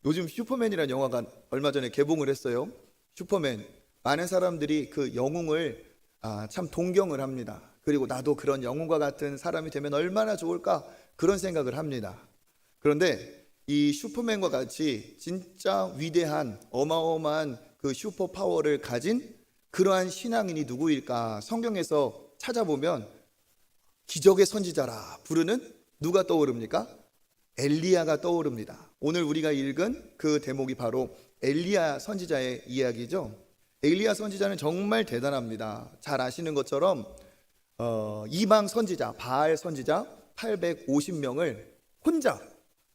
요즘 슈퍼맨이라는 영화가 얼마 전에 개봉을 했어요. 슈퍼맨. 많은 사람들이 그 영웅을 참 동경을 합니다. 그리고 나도 그런 영웅과 같은 사람이 되면 얼마나 좋을까 그런 생각을 합니다. 그런데 이 슈퍼맨과 같이 진짜 위대한 어마어마한 그 슈퍼 파워를 가진 그러한 신앙인이 누구일까? 성경에서 찾아보면 기적의 선지자라 부르는 누가 떠오릅니까? 엘리야가 떠오릅니다. 오늘 우리가 읽은 그 대목이 바로 엘리야 선지자의 이야기죠. 엘리야 선지자는 정말 대단합니다. 잘 아시는 것처럼 이방 선지자, 바알 선지자 850명을 혼자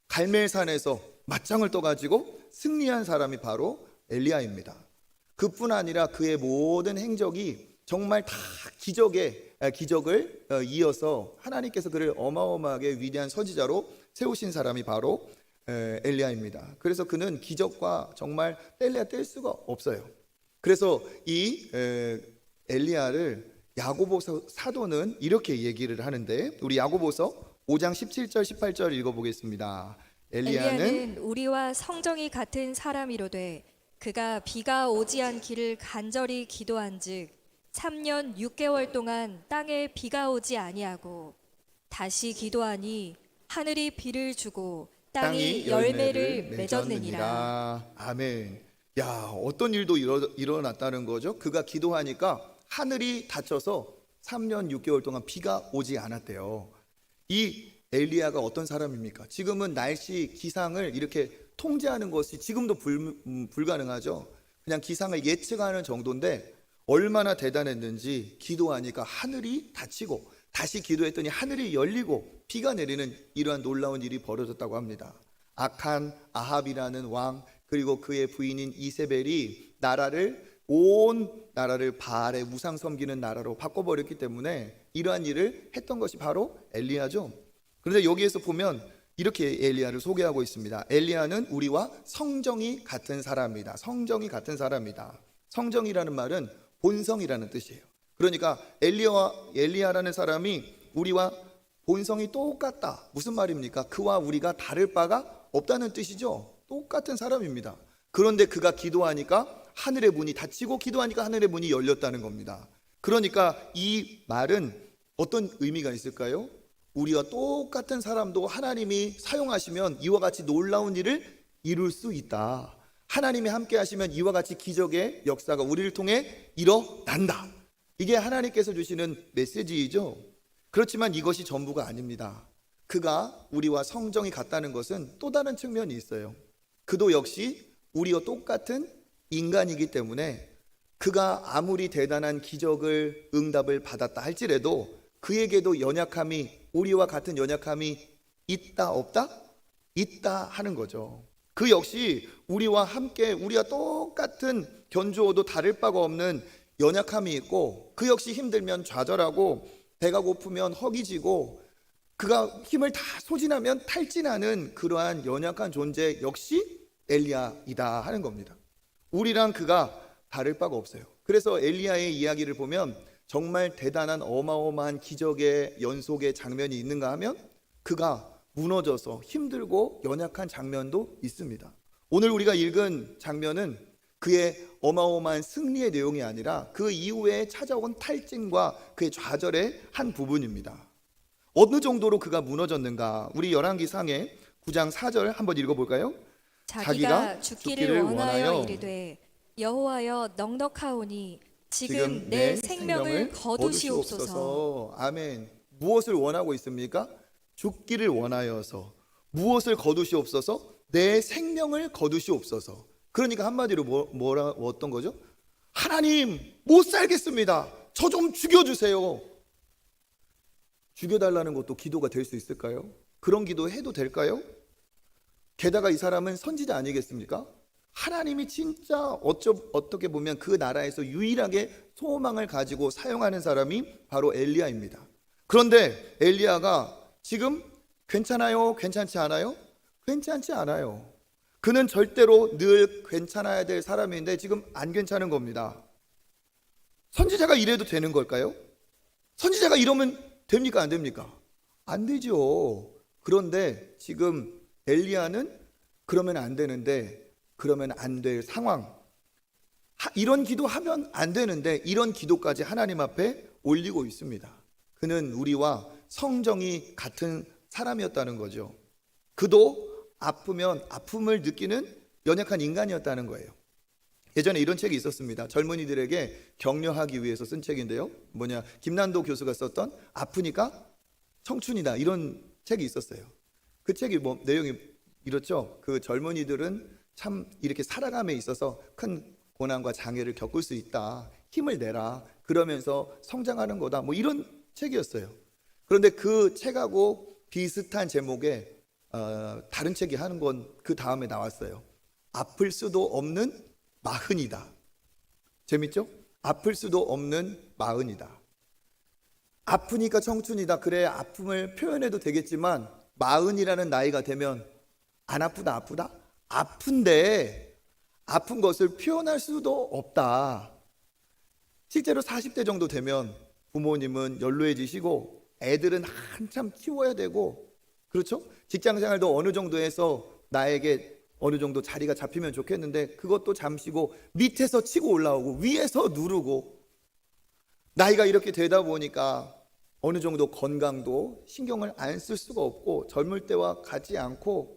갈멜산에서 맞짱을 떠가지고 승리한 사람이 바로 엘리야입니다. 그뿐 아니라 그의 모든 행적이 정말 다 기적을 이어서 하나님께서 그를 어마어마하게 위대한 선지자로 세우신 사람이 바로 엘리야입니다. 그래서 그는 기적과 정말 뗄래야 뗄 수가 없어요. 그래서 이 엘리야를 야고보서 사도는 이렇게 얘기를 하는데, 우리 야고보서 5장 17절 18절 읽어보겠습니다. 엘리야는 우리와 성정이 같은 사람이로되 그가 비가 오지 않기를 간절히 기도한즉 3년 6개월 동안 땅에 비가 오지 아니하고 다시 기도하니 하늘이 비를 주고 땅이 열매를 맺었느니라. 아멘. 야, 어떤 일도 일어났다는 거죠. 그가 기도하니까 하늘이 닫혀서 3년 6개월 동안 비가 오지 않았대요. 이 엘리야가 어떤 사람입니까? 지금은 날씨 기상을 이렇게 통제하는 것이 지금도 불가능하죠. 그냥 기상을 예측하는 정도인데 얼마나 대단했는지 기도하니까 하늘이 닫히고 다시 기도했더니 하늘이 열리고 비가 내리는 이러한 놀라운 일이 벌어졌다고 합니다. 악한 아합이라는 왕, 그리고 그의 부인인 이세벨이 온 나라를 바알의 우상 섬기는 나라로 바꿔버렸기 때문에 이러한 일을 했던 것이 바로 엘리야죠. 그런데 여기에서 보면 이렇게 엘리야를 소개하고 있습니다. 엘리야는 우리와 성정이 같은 사람이다. 성정이 같은 사람이다. 성정이라는 말은 본성이라는 뜻이에요. 그러니까 엘리야라는 사람이 우리와 본성이 똑같다. 무슨 말입니까? 그와 우리가 다를 바가 없다는 뜻이죠. 똑같은 사람입니다. 그런데 그가 기도하니까 하늘의 문이 닫히고 기도하니까 하늘의 문이 열렸다는 겁니다. 그러니까 이 말은 어떤 의미가 있을까요? 우리와 똑같은 사람도 하나님이 사용하시면 이와 같이 놀라운 일을 이룰 수 있다. 하나님이 함께 하시면 이와 같이 기적의 역사가 우리를 통해 일어난다. 이게 하나님께서 주시는 메시지이죠. 그렇지만 이것이 전부가 아닙니다. 그가 우리와 성정이 같다는 것은 또 다른 측면이 있어요. 그도 역시 우리와 똑같은 인간이기 때문에 그가 아무리 대단한 기적을 응답을 받았다 할지라도 그에게도 우리와 같은 연약함이 있다 없다? 있다 하는 거죠. 그 역시 우리와 똑같은 견주어도 다를 바가 없는 연약함이 있고, 그 역시 힘들면 좌절하고 배가 고프면 허기지고 그가 힘을 다 소진하면 탈진하는 그러한 연약한 존재 역시 엘리야이다 하는 겁니다. 우리랑 그가 다를 바가 없어요. 그래서 엘리야의 이야기를 보면 정말 대단한 어마어마한 기적의 연속의 장면이 있는가 하면 그가 무너져서 힘들고 연약한 장면도 있습니다. 오늘 우리가 읽은 장면은 그의 어마어마한 승리의 내용이 아니라 그 이후에 찾아온 탈진과 그의 좌절의 한 부분입니다. 어느 정도로 그가 무너졌는가? 우리 열왕기상의 9장 4절 한번 읽어볼까요? 자기가 죽기를 원하여 이르되 여호와여 넉넉하오니 지금 내 생명을 거두시옵소서. 아멘. 무엇을 원하고 있습니까? 죽기를 원하여서. 무엇을 거두시옵소서? 내 생명을 거두시옵소서. 그러니까 한마디로 어떤 거죠? 하나님, 못 살겠습니다. 저 좀 죽여주세요. 죽여달라는 것도 기도가 될 수 있을까요? 그런 기도 해도 될까요? 게다가 이 사람은 선지자 아니겠습니까? 하나님이 진짜 어떻게 보면 그 나라에서 유일하게 소망을 가지고 사용하는 사람이 바로 엘리야입니다. 그런데 엘리야가 지금 괜찮아요? 괜찮지 않아요? 괜찮지 않아요. 그는 절대로 늘 괜찮아야 될 사람인데 지금 안 괜찮은 겁니다. 선지자가 이래도 되는 걸까요? 선지자가 이러면 됩니까? 안 됩니까? 안 되죠. 그런데 지금 엘리야는 그러면 안 되는데, 그러면 안 될 상황, 이런 기도하면 안 되는데 이런 기도까지 하나님 앞에 올리고 있습니다. 그는 우리와 성정이 같은 사람이었다는 거죠. 그도 아프면 아픔을 느끼는 연약한 인간이었다는 거예요. 예전에 이런 책이 있었습니다. 젊은이들에게 격려하기 위해서 쓴 책인데요. 김난도 교수가 썼던 아프니까 청춘이다, 이런 책이 있었어요. 그 책이 내용이 이렇죠. 그 젊은이들은 참 이렇게 살아감에 있어서 큰 고난과 장애를 겪을 수 있다, 힘을 내라, 그러면서 성장하는 거다, 이런 책이었어요. 그런데 그 책하고 비슷한 제목의 다른 책이 하는 건 그 다음에 나왔어요. 아플 수도 없는 마흔이다. 재밌죠? 아플 수도 없는 마흔이다. 아프니까 청춘이다. 그래, 아픔을 표현해도 되겠지만 마흔이라는 나이가 되면 안 아프다, 아프다? 아픈데 아픈 것을 표현할 수도 없다. 실제로 40대 정도 되면 부모님은 연로해지시고 애들은 한참 키워야 되고, 그렇죠? 직장 생활도 어느 정도 해서 나에게 어느 정도 자리가 잡히면 좋겠는데 그것도 잠시고 밑에서 치고 올라오고 위에서 누르고, 나이가 이렇게 되다 보니까 어느 정도 건강도 신경을 안 쓸 수가 없고 젊을 때와 같지 않고,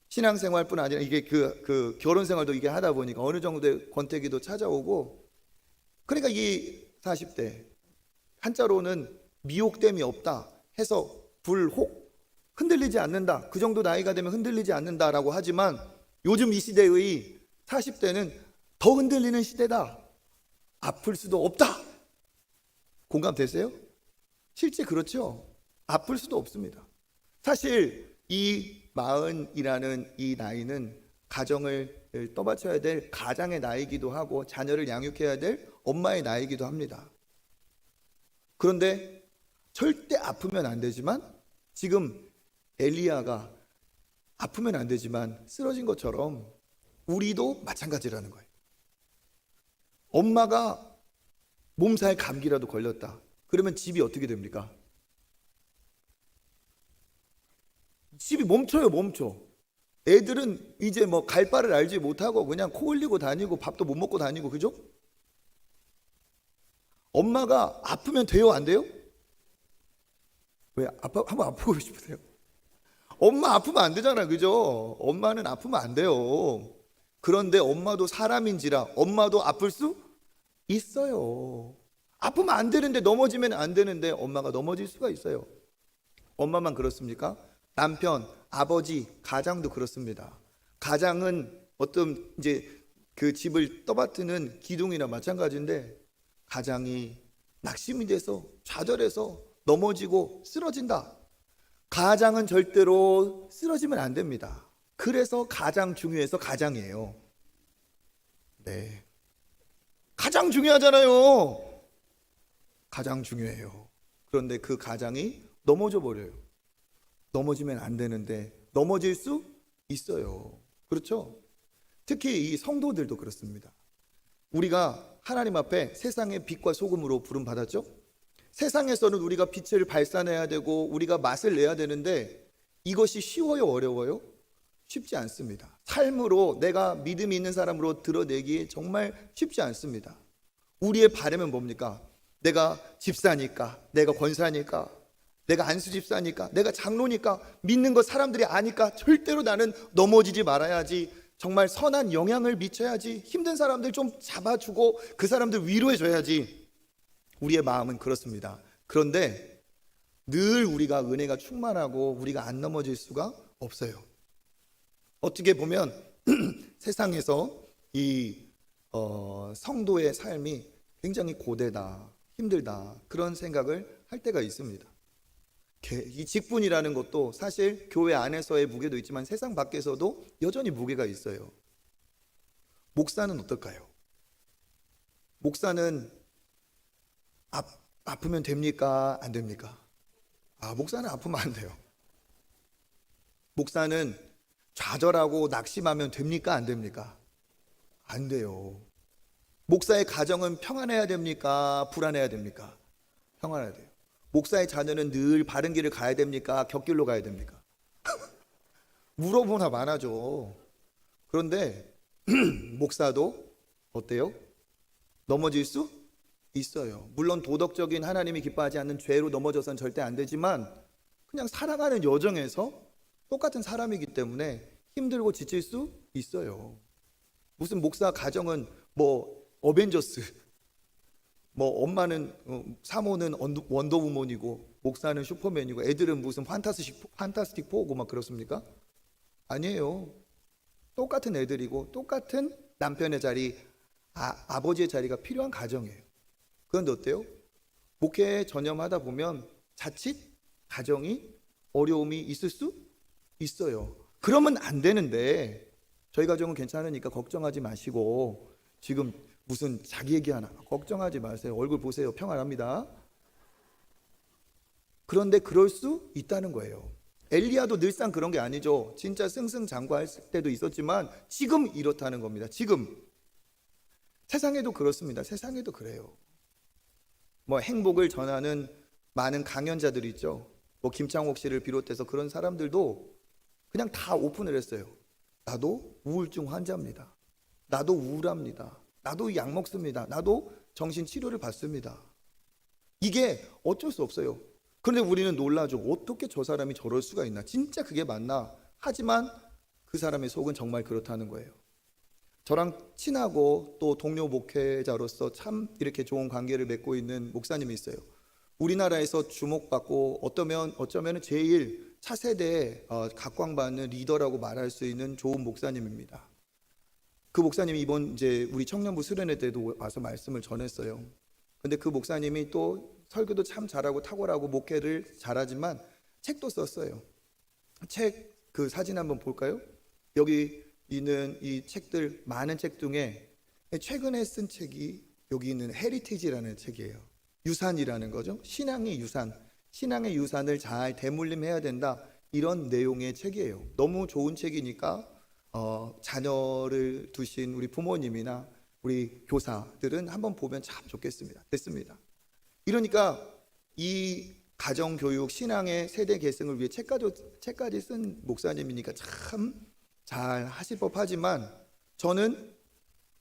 신앙생활뿐 아니라 이게 그 결혼 생활도 이게 하다 보니까 어느 정도의 권태기도 찾아오고, 그러니까 이 40대 한자로는 미혹됨이 없다 해서 불혹, 흔들리지 않는다, 그 정도 나이가 되면 흔들리지 않는다라고 하지만 요즘 이 시대의 40대는 더 흔들리는 시대다. 아플 수도 없다. 공감되세요? 실제 그렇죠. 아플 수도 없습니다. 사실 이 마흔이라는 이 나이는 가정을 떠받쳐야 될 가장의 나이기도 하고 자녀를 양육해야 될 엄마의 나이기도 합니다. 그런데 절대 아프면 안 되지만, 지금 엘리야가 아프면 안 되지만 쓰러진 것처럼 우리도 마찬가지라는 거예요. 엄마가 몸살 감기라도 걸렸다, 그러면 집이 어떻게 됩니까? 집이 멈춰요. 애들은 이제 갈 바를 알지 못하고 그냥 코 흘리고 다니고 밥도 못 먹고 다니고, 그죠? 엄마가 아프면 돼요, 안 돼요? 왜 한번 아프고 싶으세요? 엄마 아프면 안 되잖아, 그죠? 엄마는 아프면 안 돼요. 그런데 엄마도 사람인지라 엄마도 아플 수 있어요. 아프면 안 되는데, 넘어지면 안 되는데 엄마가 넘어질 수가 있어요. 엄마만 그렇습니까? 남편, 아버지, 가장도 그렇습니다. 가장은 어떤 이제 그 집을 떠받드는 기둥이나 마찬가지인데, 가장이 낙심이 돼서 좌절해서 넘어지고 쓰러진다. 가장은 절대로 쓰러지면 안 됩니다. 그래서 가장 중요해서 가장이에요. 네, 가장 중요하잖아요. 가장 중요해요. 그런데 그 가장이 넘어져 버려요. 넘어지면 안 되는데 넘어질 수 있어요. 그렇죠? 특히 이 성도들도 그렇습니다. 우리가 하나님 앞에 세상의 빛과 소금으로 부름 받았죠? 세상에서는 우리가 빛을 발산해야 되고 우리가 맛을 내야 되는데, 이것이 쉬워요, 어려워요? 쉽지 않습니다. 삶으로 내가 믿음이 있는 사람으로 드러내기 정말 쉽지 않습니다. 우리의 바람은 뭡니까? 내가 집사니까, 내가 권사니까, 내가 안수 집사니까, 내가 장로니까, 믿는 거 사람들이 아니까 절대로 나는 넘어지지 말아야지, 정말 선한 영향을 미쳐야지, 힘든 사람들 좀 잡아주고 그 사람들 위로해줘야지. 우리의 마음은 그렇습니다. 그런데 늘 우리가 은혜가 충만하고 우리가 안 넘어질 수가 없어요. 어떻게 보면 세상에서 이 성도의 삶이 굉장히 고되다, 힘들다, 그런 생각을 할 때가 있습니다. 이 직분이라는 것도 사실 교회 안에서의 무게도 있지만 세상 밖에서도 여전히 무게가 있어요. 목사는 어떨까요? 목사는 아프면 됩니까? 안 됩니까? 목사는 아프면 안 돼요. 목사는 좌절하고 낙심하면 됩니까? 안 됩니까? 안 돼요. 목사의 가정은 평안해야 됩니까? 불안해야 됩니까? 평안해야 돼요. 목사의 자녀는 늘 바른 길을 가야 됩니까? 곁길로 가야 됩니까? 물어보나 마나죠. 그런데 목사도 어때요? 넘어질 수 있어요. 물론 도덕적인 하나님이 기뻐하지 않는 죄로 넘어져서는 절대 안 되지만 그냥 살아가는 여정에서 똑같은 사람이기 때문에 힘들고 지칠 수 있어요. 무슨 목사 가정은 뭐 어벤져스, 뭐 엄마는 사모는 원더우먼이고 목사는 슈퍼맨이고 애들은 무슨 판타스틱 포고 막 그렇습니까? 아니에요. 똑같은 애들이고 똑같은 남편의 자리, 아버지의 자리가 필요한 가정이에요. 그런데 어때요? 목회에 전념하다 보면 자칫 가정이 어려움이 있을 수 있어요. 그러면 안 되는데 저희 가정은 괜찮으니까 걱정하지 마시고 지금 무슨 자기 얘기하나 걱정하지 마세요. 얼굴 보세요. 평안합니다. 그런데 그럴 수 있다는 거예요. 엘리야도 늘상 그런 게 아니죠. 진짜 승승장구할 때도 있었지만 지금 이렇다는 겁니다. 지금 세상에도 그렇습니다. 세상에도 그래요. 뭐 행복을 전하는 많은 강연자들 있죠. 뭐 김창옥 씨를 비롯해서 그런 사람들도 그냥 다 오픈을 했어요. 나도 우울증 환자입니다. 나도 우울합니다. 나도 약 먹습니다. 나도 정신치료를 받습니다. 이게 어쩔 수 없어요. 그런데 우리는 놀라죠. 어떻게 저 사람이 저럴 수가 있나? 진짜 그게 맞나? 하지만 그 사람의 속은 정말 그렇다는 거예요. 저랑 친하고 또 동료 목회자로서 참 이렇게 좋은 관계를 맺고 있는 목사님이 있어요. 우리나라에서 주목받고 어쩌면 제일 차세대에 각광받는 리더라고 말할 수 있는 좋은 목사님입니다. 그 목사님이 이번 이제 우리 청년부 수련회 때도 와서 말씀을 전했어요. 근데 그 목사님이 또 설교도 참 잘하고 탁월하고 목회를 잘하지만 책도 썼어요. 책 그 사진 한번 볼까요? 여기 있는 이 책들 많은 책 중에 최근에 쓴 책이 여기 있는 헤리티지라는 책이에요. 유산이라는 거죠. 신앙의 유산, 신앙의 유산을 잘 대물림해야 된다. 이런 내용의 책이에요. 너무 좋은 책이니까 자녀를 두신 우리 부모님이나 우리 교사들은 한번 보면 참 좋겠습니다. 됐습니다. 이러니까 이 가정교육, 신앙의 세대 계승을 위해 책까지 쓴 목사님이니까 참 잘 하실 법하지만 저는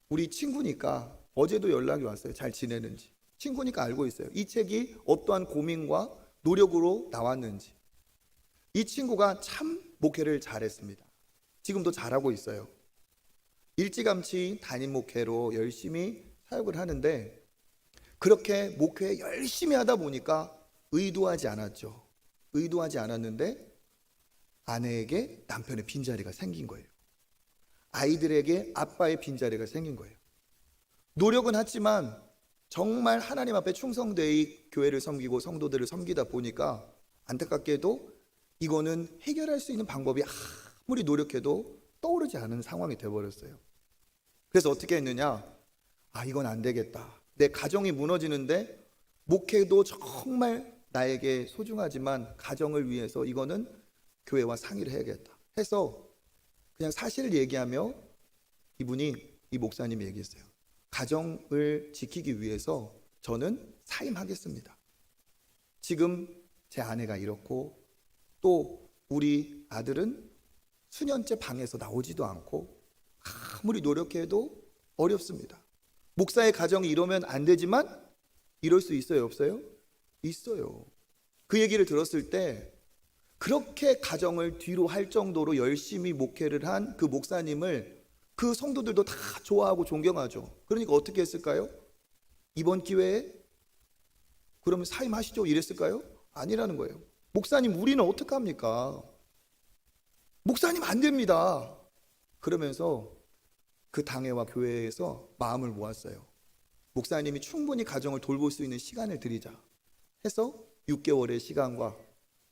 우리 친구니까 어제도 연락이 왔어요. 잘 지내는지. 친구니까 알고 있어요. 이 책이 어떠한 고민과 노력으로 나왔는지. 이 친구가 참 목회를 잘했습니다. 지금도 잘하고 있어요. 일찌감치 담임 목회로 열심히 사역을 하는데 그렇게 목회 열심히 하다 보니까 의도하지 않았죠. 의도하지 않았는데 아내에게 남편의 빈자리가 생긴 거예요. 아이들에게 아빠의 빈자리가 생긴 거예요. 노력은 했지만 정말 하나님 앞에 충성되이 교회를 섬기고 성도들을 섬기다 보니까 안타깝게도 이거는 해결할 수 있는 방법이 아무리 노력해도 떠오르지 않은 상황이 되어버렸어요. 그래서 어떻게 했느냐? 이건 안 되겠다. 내 가정이 무너지는데 목회도 정말 나에게 소중하지만 가정을 위해서 이거는 교회와 상의를 해야겠다 해서 그냥 사실을 얘기하며 이 목사님이 얘기했어요. 가정을 지키기 위해서 저는 사임하겠습니다. 지금 제 아내가 이렇고 또 우리 아들은 수년째 방에서 나오지도 않고 아무리 노력해도 어렵습니다. 목사의 가정이 이러면 안 되지만 이럴 수 있어요, 없어요? 있어요. 그 얘기를 들었을 때 그렇게 가정을 뒤로 할 정도로 열심히 목회를 한 그 목사님을 그 성도들도 다 좋아하고 존경하죠. 그러니까 어떻게 했을까요? 이번 기회에 그러면 사임하시죠 이랬을까요? 아니라는 거예요. 목사님 우리는 어떡합니까? 목사님 안 됩니다. 그러면서 그 당회와 교회에서 마음을 모았어요. 목사님이 충분히 가정을 돌볼 수 있는 시간을 드리자 해서 6개월의 시간과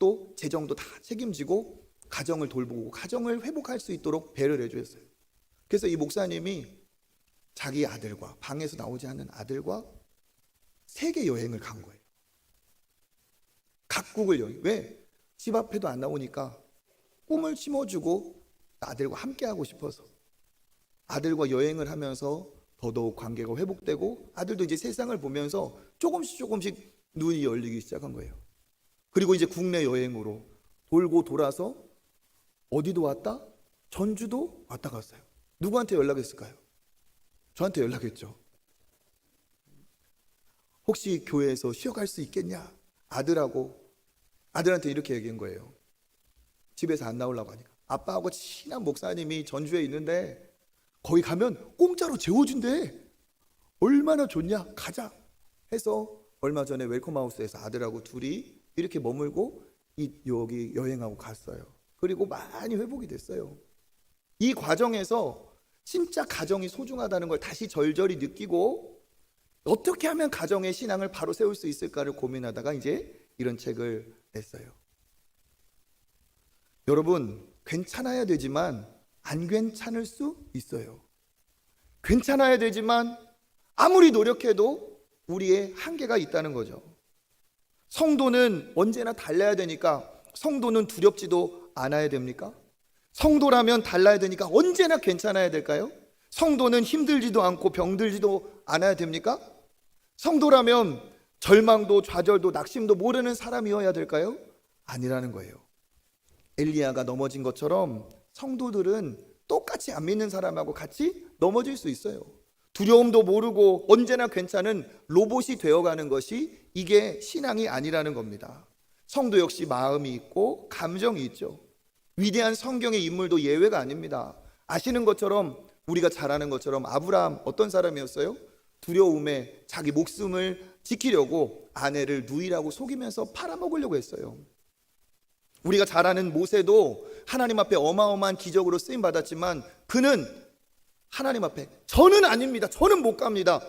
또 재정도 다 책임지고 가정을 돌보고 가정을 회복할 수 있도록 배려를 해주셨어요. 그래서 이 목사님이 자기 아들과 방에서 나오지 않는 아들과 세계 여행을 간 거예요. 각국을 여행. 왜? 집 앞에도 안 나오니까 꿈을 심어주고 아들과 함께하고 싶어서 아들과 여행을 하면서 더더욱 관계가 회복되고 아들도 이제 세상을 보면서 조금씩 눈이 열리기 시작한 거예요. 그리고 이제 국내 여행으로 돌고 돌아서 어디도 왔다? 전주도 왔다 갔어요. 누구한테 연락했을까요? 저한테 연락했죠. 혹시 교회에서 쉬어갈 수 있겠냐? 아들한테 이렇게 얘기한 거예요. 집에서 안 나오려고 하니까. 아빠하고 친한 목사님이 전주에 있는데 거기 가면 공짜로 재워준대. 얼마나 좋냐? 가자 해서 얼마 전에 웰컴하우스에서 아들하고 둘이 이렇게 머물고 여기 여행하고 갔어요. 그리고 많이 회복이 됐어요. 이 과정에서 진짜 가정이 소중하다는 걸 다시 절절히 느끼고 어떻게 하면 가정의 신앙을 바로 세울 수 있을까를 고민하다가 이제 이런 책을 냈어요. 여러분, 괜찮아야 되지만 안 괜찮을 수 있어요. 괜찮아야 되지만 아무리 노력해도 우리의 한계가 있다는 거죠. 성도는 언제나 달라야 되니까 성도는 두렵지도 않아야 됩니까? 성도라면 달라야 되니까 언제나 괜찮아야 될까요? 성도는 힘들지도 않고 병들지도 않아야 됩니까? 성도라면 절망도 좌절도 낙심도 모르는 사람이어야 될까요? 아니라는 거예요. 엘리야가 넘어진 것처럼 성도들은 똑같이 안 믿는 사람하고 같이 넘어질 수 있어요. 두려움도 모르고 언제나 괜찮은 로봇이 되어가는 것이 이게 신앙이 아니라는 겁니다. 성도 역시 마음이 있고 감정이 있죠. 위대한 성경의 인물도 예외가 아닙니다. 아시는 것처럼 우리가 잘 아는 것처럼 아브라함 어떤 사람이었어요? 두려움에 자기 목숨을 지키려고 아내를 누이라고 속이면서 팔아먹으려고 했어요. 우리가 잘 아는 모세도 하나님 앞에 어마어마한 기적으로 쓰임 받았지만 그는 하나님 앞에 저는 아닙니다. 저는 못 갑니다.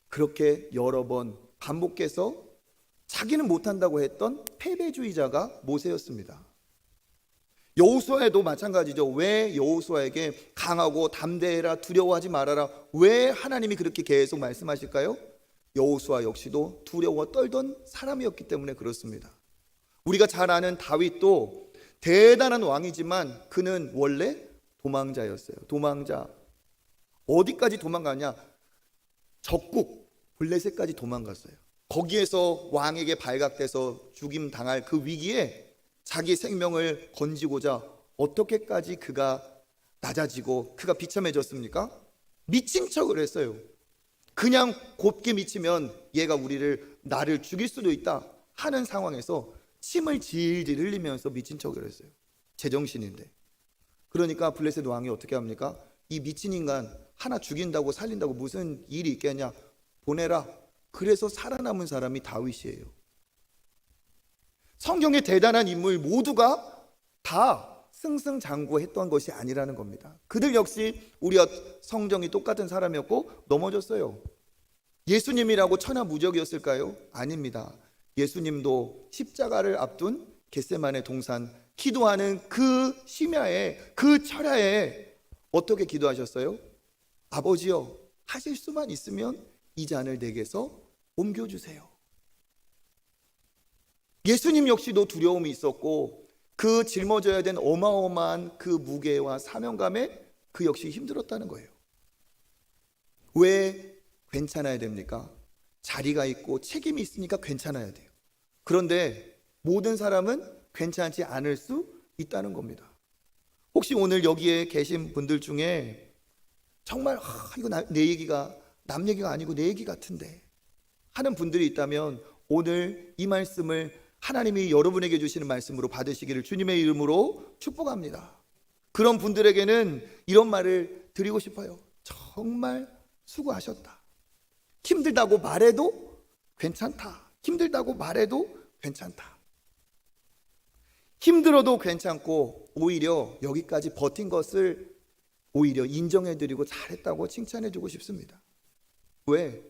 그렇게 여러 번 반복해서 자기는 못한다고 했던 패배주의자가 모세였습니다. 여호수아에도 마찬가지죠. 왜 여호수아에게 강하고 담대해라 두려워하지 말아라 왜 하나님이 그렇게 계속 말씀하실까요? 여호수아 역시도 두려워 떨던 사람이었기 때문에 그렇습니다. 우리가 잘 아는 다윗도 대단한 왕이지만 그는 원래 도망자였어요. 도망자. 어디까지 도망가냐? 적국 블레셋까지 도망갔어요. 거기에서 왕에게 발각돼서 죽임 당할 그 위기에 자기 생명을 건지고자 어떻게까지 그가 낮아지고 그가 비참해졌습니까? 미친 척을 했어요. 그냥 곱게 미치면 얘가 나를 죽일 수도 있다 하는 상황에서 침을 질질 흘리면서 미친 척을 했어요. 제정신인데. 그러니까 블레셋 왕이 어떻게 합니까? 이 미친 인간 하나 죽인다고 살린다고 무슨 일이 있겠냐? 보내라. 그래서 살아남은 사람이 다윗이에요. 성경의 대단한 인물 모두가 다 승승장구했던 것이 아니라는 겁니다. 그들 역시 우리와 성정이 똑같은 사람이었고 넘어졌어요. 예수님이라고 천하무적이었을까요? 아닙니다. 예수님도 십자가를 앞둔 겟세마네 동산 기도하는 그 심야에 그 철야에 어떻게 기도하셨어요? 아버지여 하실 수만 있으면 이 잔을 내게서 옮겨주세요. 예수님 역시도 두려움이 있었고 그 짊어져야 된 어마어마한 그 무게와 사명감에 그 역시 힘들었다는 거예요. 왜 괜찮아야 됩니까? 자리가 있고 책임이 있으니까 괜찮아야 돼요. 그런데 모든 사람은 괜찮지 않을 수 있다는 겁니다. 혹시 오늘 여기에 계신 분들 중에 정말 이거 내 얘기가 남 얘기가 아니고 내 얘기 같은데 하는 분들이 있다면 오늘 이 말씀을 하나님이 여러분에게 주시는 말씀으로 받으시기를 주님의 이름으로 축복합니다. 그런 분들에게는 이런 말을 드리고 싶어요. 정말 수고하셨다. 힘들다고 말해도 괜찮다. 힘들다고 말해도 괜찮다. 힘들어도 괜찮고 오히려 여기까지 버틴 것을 오히려 인정해드리고 잘했다고 칭찬해주고 싶습니다. 왜?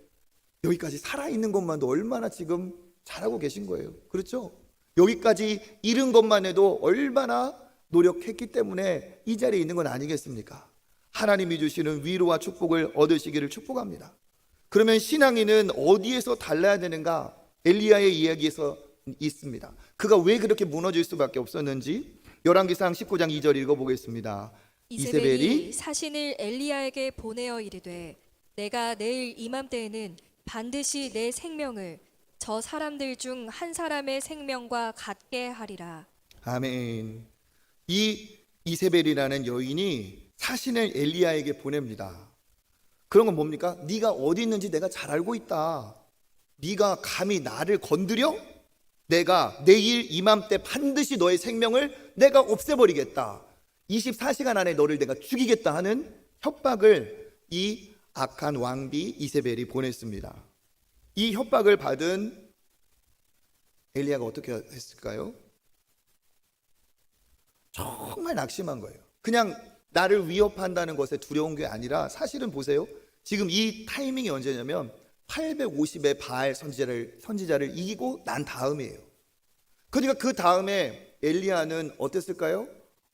여기까지 살아있는 것만도 얼마나 지금 잘하고 계신 거예요. 그렇죠? 여기까지 이른 것만 해도 얼마나 노력했기 때문에 이 자리에 있는 건 아니겠습니까? 하나님이 주시는 위로와 축복을 얻으시기를 축복합니다. 그러면 신앙인은 어디에서 달라야 되는가? 엘리야의 이야기에서 있습니다. 그가 왜 그렇게 무너질 수밖에 없었는지 열왕기상 19장 2절 읽어보겠습니다. 이세벨이 사신을 엘리야에게 보내어 이르되 내가 내일 이맘때에는 반드시 내 생명을 저 사람들 중 한 사람의 생명과 같게 하리라. 아멘. 이 이세벨이라는 여인이 사신을 엘리야에게 보냅니다. 그런 건 뭡니까? 네가 어디 있는지 내가 잘 알고 있다. 네가 감히 나를 건드려? 내가 내일 이맘때 반드시 너의 생명을 내가 없애버리겠다. 24시간 안에 너를 내가 죽이겠다 하는 협박을 이 악한 왕비 이세벨이 보냈습니다. 이 협박을 받은 엘리야가 어떻게 했을까요? 정말 낙심한 거예요. 그냥 나를 위협한다는 것에 두려운 게 아니라 사실은 보세요. 지금 이 타이밍이 언제냐면 850의 바알 선지자를 이기고 난 다음이에요. 그러니까 그 다음에 엘리야는 어땠을까요?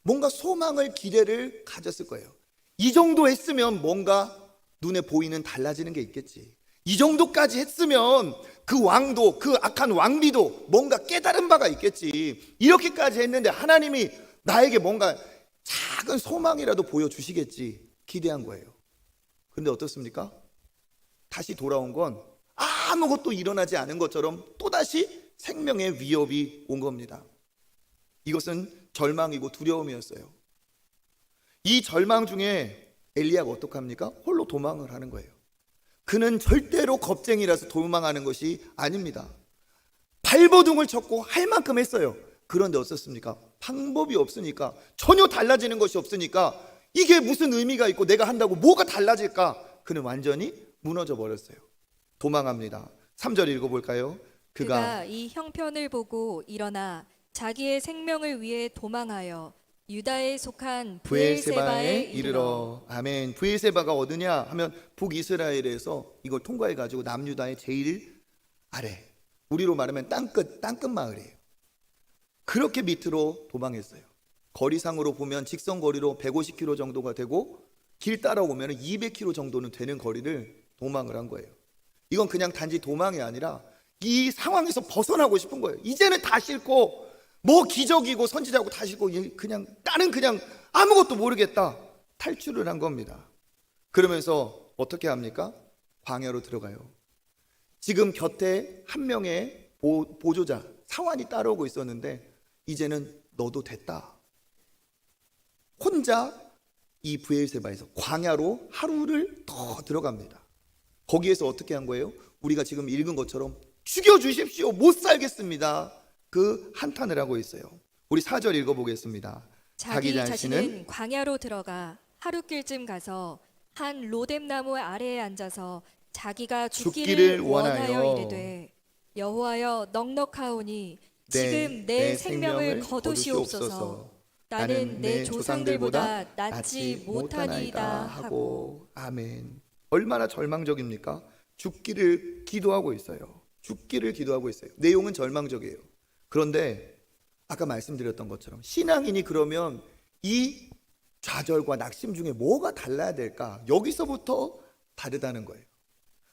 뭔가 소망을 기대를 가졌을 거예요. 이 정도 했으면 뭔가 눈에 보이는 달라지는 게 있겠지. 이 정도까지 했으면 그 왕도, 그 악한 왕비도 뭔가 깨달은 바가 있겠지. 이렇게까지 했는데 하나님이 나에게 뭔가 작은 소망이라도 보여주시겠지 기대한 거예요. 그런데 어떻습니까? 다시 돌아온 건 아무것도 일어나지 않은 것처럼 또다시 생명의 위협이 온 겁니다. 이것은 절망이고 두려움이었어요. 이 절망 중에 엘리야가 어떡합니까? 홀로 도망을 하는 거예요. 그는 절대로 겁쟁이라서 도망하는 것이 아닙니다. 발버둥을 쳤고 할 만큼 했어요. 그런데 어떻습니까? 방법이 없으니까, 전혀 달라지는 것이 없으니까 이게 무슨 의미가 있고 내가 한다고 뭐가 달라질까? 그는 완전히 무너져 버렸어요. 도망합니다. 3절 읽어볼까요? 그가 이 형편을 보고 일어나 자기의 생명을 위해 도망하여 유다에 속한 브엘세바에 이르러. 아멘. 브엘세바가 어디냐 하면 북이스라엘에서 이걸 통과해 가지고 남유다의 제일 아래, 우리로 말하면 땅끝 마을이에요. 그렇게 밑으로 도망했어요. 거리상으로 보면 직선거리로 150km 정도가 되고 길 따라오면 200km 정도는 되는 거리를 도망을 한 거예요. 이건 그냥 단지 도망이 아니라 이 상황에서 벗어나고 싶은 거예요. 이제는 다 싫고 뭐 기적이고 선지자고 다 싫고 그냥 나는 그냥 아무것도 모르겠다. 탈출을 한 겁니다. 그러면서 어떻게 합니까? 광야로 들어가요. 지금 곁에 한 명의 보조자 사환이 따라오고 있었는데 이제는 너도 됐다. 혼자 이 브엘세바에서 광야로 하루를 더 들어갑니다. 거기에서 어떻게 한 거예요? 우리가 지금 읽은 것처럼 죽여주십시오, 못 살겠습니다, 그 한탄을 하고 있어요. 우리 4절 읽어보겠습니다. 자기 자신은 광야로 들어가 하루길쯤 가서 한 로뎀나무 아래에 앉아서 자기가 죽기를 원하여 이르되 여호와여 넉넉하오니 지금 내 생명을 거두시옵소서. 나는 내 조상들보다 낫지 못하니이다 하고. 아멘. 얼마나 절망적입니까? 죽기를 기도하고 있어요. 죽기를 기도하고 있어요. 내용은 절망적이에요. 그런데 아까 말씀드렸던 것처럼 신앙인이 그러면 이 좌절과 낙심 중에 뭐가 달라야 될까? 여기서부터 다르다는 거예요.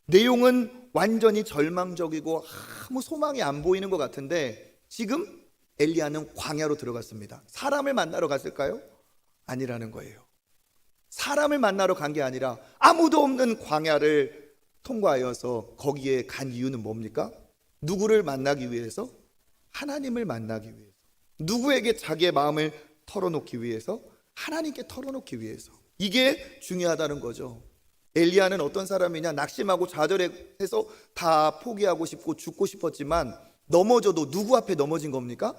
내용은 완전히 절망적이고 아무 소망이 안 보이는 것 같은데 지금 엘리야는 광야로 들어갔습니다. 사람을 만나러 갔을까요? 아니라는 거예요. 사람을 만나러 간 게 아니라 아무도 없는 광야를 통과하여서 거기에 간 이유는 뭡니까? 누구를 만나기 위해서? 하나님을 만나기 위해서. 누구에게 자기의 마음을 털어놓기 위해서? 하나님께 털어놓기 위해서. 이게 중요하다는 거죠. 엘리야는 어떤 사람이냐? 낙심하고 좌절해서 다 포기하고 싶고 죽고 싶었지만 넘어져도 누구 앞에 넘어진 겁니까?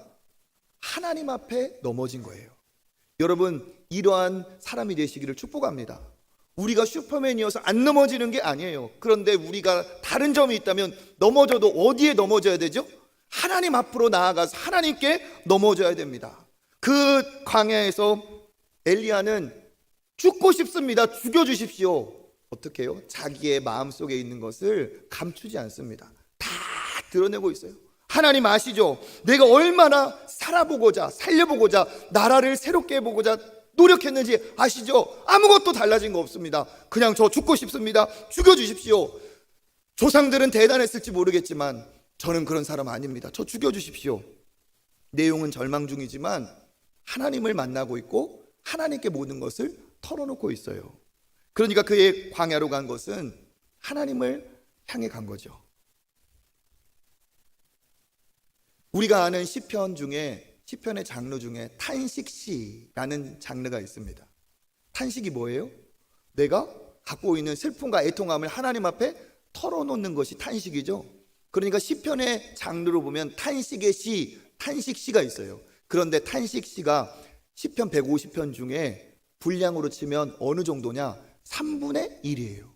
하나님 앞에 넘어진 거예요. 여러분, 이러한 사람이 되시기를 축복합니다. 우리가 슈퍼맨이어서 안 넘어지는 게 아니에요. 그런데 우리가 다른 점이 있다면 넘어져도 어디에 넘어져야 되죠? 하나님 앞으로 나아가서 하나님께 넘어져야 됩니다. 그 광야에서 엘리야는 죽고 싶습니다. 죽여주십시오. 어떻게 해요? 자기의 마음속에 있는 것을 감추지 않습니다. 다 드러내고 있어요. 하나님 아시죠? 내가 얼마나 살아보고자, 살려보고자, 나라를 새롭게 해보고자 노력했는지 아시죠? 아무것도 달라진 거 없습니다. 그냥 저 죽고 싶습니다. 죽여주십시오. 조상들은 대단했을지 모르겠지만 저는 그런 사람 아닙니다. 저 죽여주십시오. 내용은 절망 중이지만 하나님을 만나고 있고 하나님께 모든 것을 털어놓고 있어요. 그러니까 그의 광야로 간 것은 하나님을 향해 간 거죠. 우리가 아는 시편 중에 시편의 장르 중에 탄식시라는 장르가 있습니다. 탄식이 뭐예요? 내가 갖고 있는 슬픔과 애통함을 하나님 앞에 털어놓는 것이 탄식이죠. 그러니까 시편의 장르로 보면 탄식의 시, 탄식시가 있어요. 그런데 탄식시가 시편 150편 중에 분량으로 치면 어느 정도냐? 3분의 1이에요.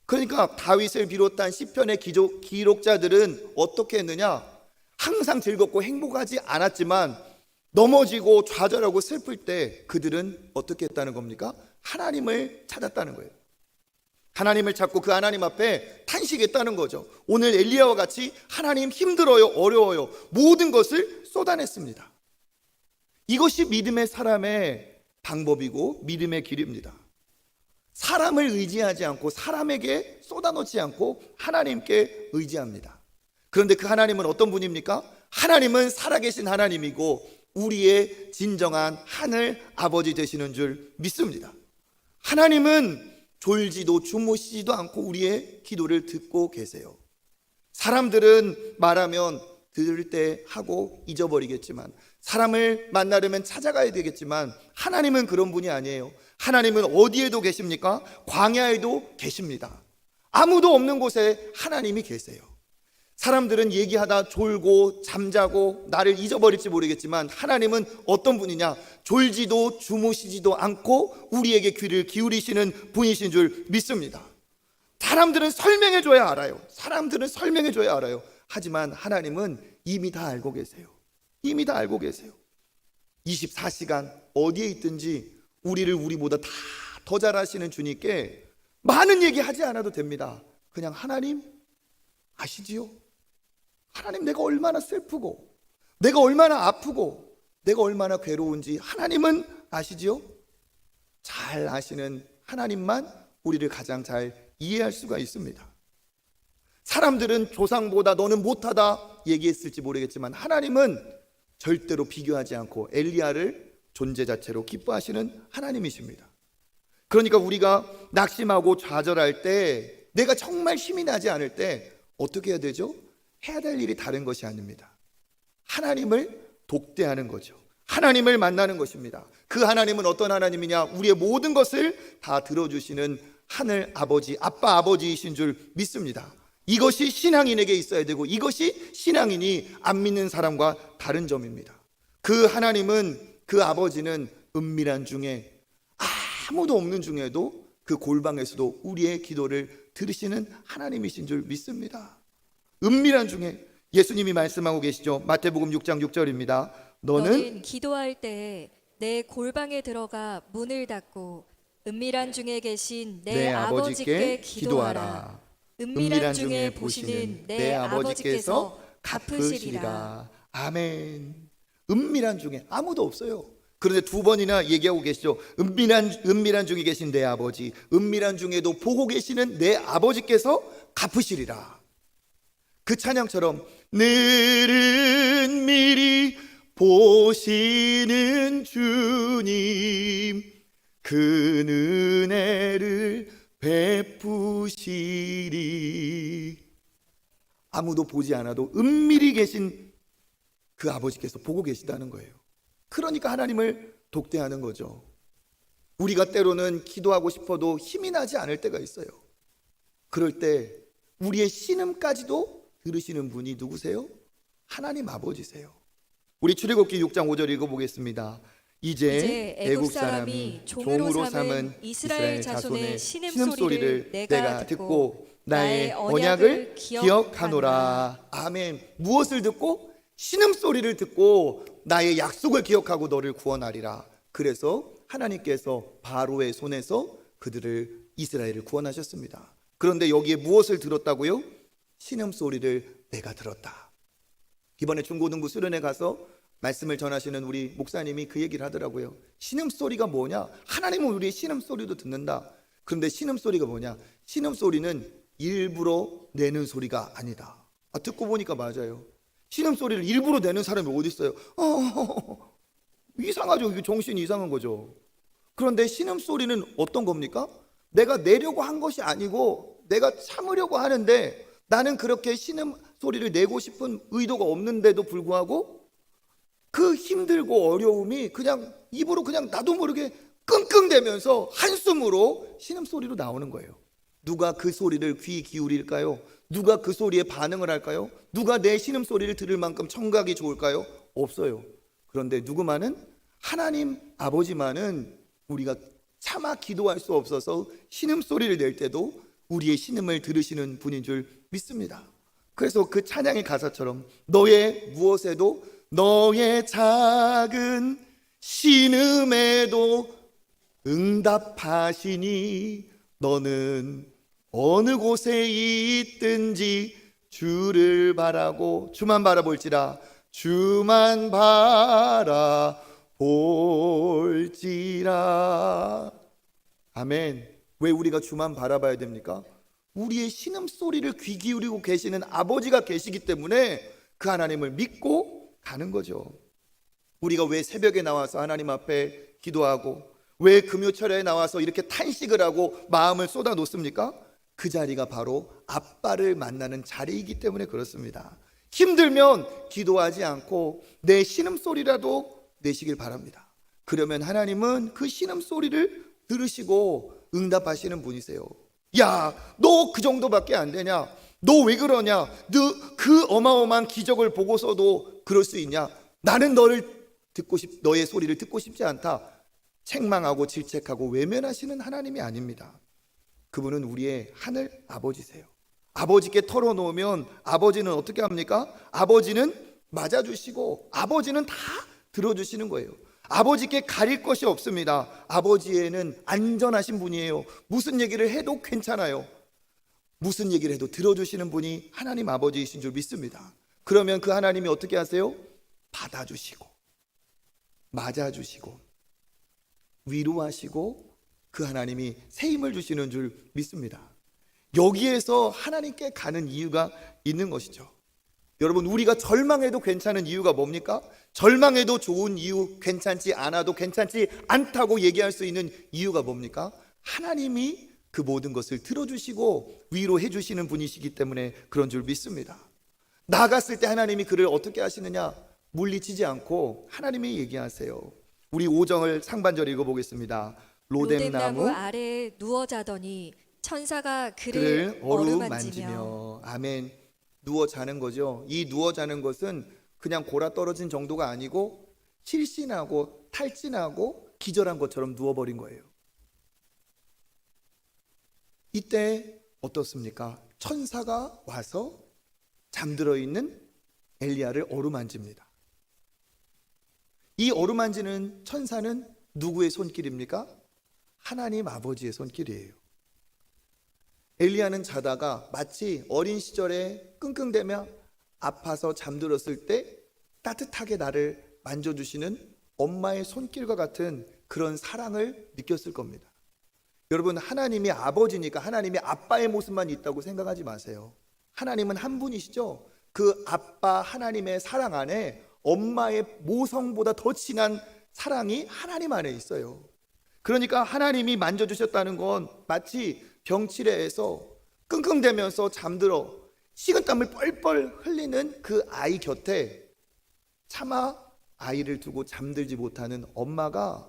그러니까 다윗을 비롯한 시편의 기록자들은 어떻게 했느냐? 항상 즐겁고 행복하지 않았지만 넘어지고 좌절하고 슬플 때 그들은 어떻게 했다는 겁니까? 하나님을 찾았다는 거예요. 하나님을 찾고 그 하나님 앞에 탄식했다는 거죠. 오늘 엘리야와 같이 하나님 힘들어요, 어려워요, 모든 것을 쏟아냈습니다. 이것이 믿음의 사람의 방법이고 믿음의 길입니다. 사람을 의지하지 않고 사람에게 쏟아놓지 않고 하나님께 의지합니다. 그런데 그 하나님은 어떤 분입니까? 하나님은 살아계신 하나님이고 우리의 진정한 하늘 아버지 되시는 줄 믿습니다. 하나님은 졸지도 주무시지도 않고 우리의 기도를 듣고 계세요. 사람들은 말하면 들을 때 하고 잊어버리겠지만, 사람을 만나려면 찾아가야 되겠지만 하나님은 그런 분이 아니에요. 하나님은 어디에도 계십니까? 광야에도 계십니다. 아무도 없는 곳에 하나님이 계세요. 사람들은 얘기하다 졸고 잠자고 나를 잊어버릴지 모르겠지만 하나님은 어떤 분이냐? 졸지도 주무시지도 않고 우리에게 귀를 기울이시는 분이신 줄 믿습니다. 사람들은 설명해줘야 알아요. 사람들은 설명해줘야 알아요. 하지만 하나님은 이미 다 알고 계세요. 이미 다 알고 계세요. 24시간 어디에 있든지 우리를 우리보다 다 더 잘 아시는 주님께 많은 얘기하지 않아도 됩니다. 그냥 하나님 아시지요? 하나님, 내가 얼마나 슬프고 내가 얼마나 아프고 내가 얼마나 괴로운지 하나님은 아시지요? 잘 아시는 하나님만 우리를 가장 잘 이해할 수가 있습니다. 사람들은 조상보다 너는 못하다 얘기했을지 모르겠지만 하나님은 절대로 비교하지 않고 엘리야를 존재 자체로 기뻐하시는 하나님이십니다. 그러니까 우리가 낙심하고 좌절할 때, 내가 정말 힘이 나지 않을 때 어떻게 해야 되죠? 해야 될 일이 다른 것이 아닙니다. 하나님을 독대하는 거죠. 하나님을 만나는 것입니다. 그 하나님은 어떤 하나님이냐? 우리의 모든 것을 다 들어주시는 하늘 아버지, 아빠 아버지이신 줄 믿습니다. 이것이 신앙인에게 있어야 되고 이것이 신앙인이 안 믿는 사람과 다른 점입니다. 그 하나님은, 그 아버지는 은밀한 중에, 아무도 없는 중에도 그 골방에서도 우리의 기도를 들으시는 하나님이신 줄 믿습니다. 은밀한 중에 예수님이 말씀하고 계시죠. 마태복음 6장 6절입니다. 너는 기도할 때 내 골방에 들어가 문을 닫고 은밀한 중에 계신 내 아버지께 기도하라. 은밀한 중에 보시는 내 아버지께서 갚으시리라. 아멘. 은밀한 중에 아무도 없어요. 그런데 두 번이나 얘기하고 계시죠. 은밀한 중에 계신 내 아버지, 은밀한 중에도 보고 계시는 내 아버지께서 갚으시리라. 그 찬양처럼 늘은 미리 보시는 주님, 그 은혜를 베푸시리. 아무도 보지 않아도 은밀히 계신 그 아버지께서 보고 계시다는 거예요. 그러니까 하나님을 독대하는 거죠. 우리가 때로는 기도하고 싶어도 힘이 나지 않을 때가 있어요. 그럴 때 우리의 신음까지도 들으시는 분이 누구세요? 하나님 아버지세요. 우리 출애굽기 6장 5절 읽어보겠습니다. 이제 애국 사람이 종으로 삼은 이스라엘 자손의 신음소리를 내가 듣고 나의 언약을 기억하노라. 아멘. 무엇을 듣고? 신음소리를 듣고 나의 약속을 기억하고 너를 구원하리라. 그래서 하나님께서 바로의 손에서 그들을, 이스라엘을 구원하셨습니다. 그런데 여기에 무엇을 들었다고요? 신음소리를 내가 들었다. 이번에 중고등부 수련회 가서 말씀을 전하시는 우리 목사님이 그 얘기를 하더라고요. 신음소리가 뭐냐? 하나님은 우리의 신음소리도 듣는다. 그런데 신음소리가 뭐냐? 신음소리는 일부러 내는 소리가 아니다. 듣고 보니까 맞아요. 신음소리를 일부러 내는 사람이 어디 있어요? 이상하죠. 이게 정신이 이상한 거죠. 그런데 신음소리는 어떤 겁니까? 내가 내려고 한 것이 아니고 내가 참으려고 하는데 나는 그렇게 신음소리를 내고 싶은 의도가 없는데도 불구하고 그 힘들고 어려움이 그냥 입으로 그냥 나도 모르게 끙끙대면서 한숨으로 신음소리로 나오는 거예요. 누가 그 소리를 귀 기울일까요? 누가 그 소리에 반응을 할까요? 누가 내 신음소리를 들을 만큼 청각이 좋을까요? 없어요. 그런데 누구만은 하나님 아버지만은 우리가 차마 기도할 수 없어서 신음소리를 낼 때도 우리의 신음을 들으시는 분인 줄 믿습니다. 그래서 그 찬양의 가사처럼 너의 무엇에도 너의 작은 신음에도 응답하시니 너는 어느 곳에 있든지 주를 바라고 주만 바라볼지라 주만 바라볼지라. 아멘. 왜 우리가 주만 바라봐야 됩니까? 우리의 신음소리를 귀 기울이고 계시는 아버지가 계시기 때문에 그 하나님을 믿고 가는 거죠. 우리가 왜 새벽에 나와서 하나님 앞에 기도하고 왜 금요철에 나와서 이렇게 탄식을 하고 마음을 쏟아 놓습니까? 그 자리가 바로 아빠를 만나는 자리이기 때문에 그렇습니다. 힘들면 기도하지 않고 내 신음소리라도 내시길 바랍니다. 그러면 하나님은 그 신음소리를 들으시고 응답하시는 분이세요. 야, 너 그 정도밖에 안 되냐? 너 왜 그러냐? 너 그 어마어마한 기적을 보고서도 그럴 수 있냐? 나는 너의 소리를 듣고 싶지 않다. 책망하고 질책하고 외면하시는 하나님이 아닙니다. 그분은 우리의 하늘 아버지세요. 아버지께 털어놓으면 아버지는 어떻게 합니까? 아버지는 맞아주시고 아버지는 다 들어주시는 거예요. 아버지께 가릴 것이 없습니다. 아버지에는 안전하신 분이에요. 무슨 얘기를 해도 괜찮아요. 무슨 얘기를 해도 들어주시는 분이 하나님 아버지이신 줄 믿습니다. 그러면 그 하나님이 어떻게 하세요? 받아주시고 맞아주시고 위로하시고 그 하나님이 새 힘을 주시는 줄 믿습니다. 여기에서 하나님께 가는 이유가 있는 것이죠. 여러분, 우리가 절망해도 괜찮은 이유가 뭡니까? 절망해도 좋은 이유, 괜찮지 않아도 괜찮지 않다고 얘기할 수 있는 이유가 뭡니까? 하나님이 그 모든 것을 들어주시고 위로해 주시는 분이시기 때문에 그런 줄 믿습니다. 나갔을 때 하나님이 그를 어떻게 하시느냐? 물리치지 않고 하나님이 얘기하세요. 우리 5장을 상반절 읽어보겠습니다. 로뎀나무 아래에 누워 자더니 천사가 그를 어루만지며. 아멘. 누워 자는 거죠. 이 누워 자는 것은 그냥 골아 떨어진 정도가 아니고 실신하고 탈진하고 기절한 것처럼 누워버린 거예요. 이때 어떻습니까? 천사가 와서 잠들어 있는 엘리야를 어루만집니다. 이 어루만지는 천사는 누구의 손길입니까? 하나님 아버지의 손길이에요. 엘리야는 자다가 마치 어린 시절에 끙끙대며 아파서 잠들었을 때 따뜻하게 나를 만져주시는 엄마의 손길과 같은 그런 사랑을 느꼈을 겁니다. 여러분, 하나님이 아버지니까 하나님이 아빠의 모습만 있다고 생각하지 마세요. 하나님은 한 분이시죠. 그 아빠 하나님의 사랑 안에 엄마의 모성보다 더 진한 사랑이 하나님 안에 있어요. 그러니까 하나님이 만져주셨다는 건 마치 병치레에서 끙끙대면서 잠들어 식은땀을 뻘뻘 흘리는 그 아이 곁에 차마 아이를 두고 잠들지 못하는 엄마가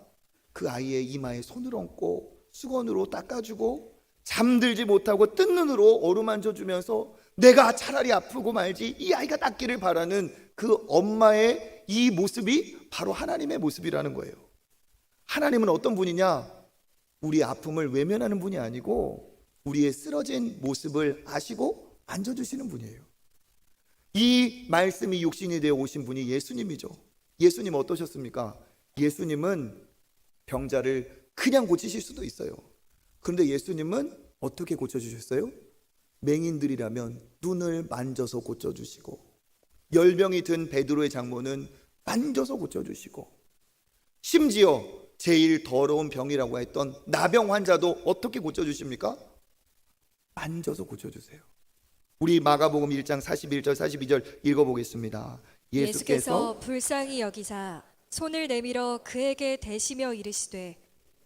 그 아이의 이마에 손을 얹고 수건으로 닦아주고 잠들지 못하고 뜬 눈으로 어루만져주면서 내가 차라리 아프고 말지 이 아이가 낫기를 바라는 그 엄마의 이 모습이 바로 하나님의 모습이라는 거예요. 하나님은 어떤 분이냐? 우리의 아픔을 외면하는 분이 아니고 우리의 쓰러진 모습을 아시고 만져주시는 분이에요. 이 말씀이 육신이 되어 오신 분이 예수님이죠. 예수님 어떠셨습니까? 예수님은 병자를 그냥 고치실 수도 있어요. 그런데 예수님은 어떻게 고쳐주셨어요? 맹인들이라면 눈을 만져서 고쳐주시고, 열병이 든 베드로의 장모는 만져서 고쳐주시고, 심지어 제일 더러운 병이라고 했던 나병 환자도 어떻게 고쳐주십니까? 만져서 고쳐주세요. 우리 마가복음 1장 41절 42절 읽어보겠습니다. 예수께서 불쌍히 여기사 손을 내밀어 그에게 대시며 이르시되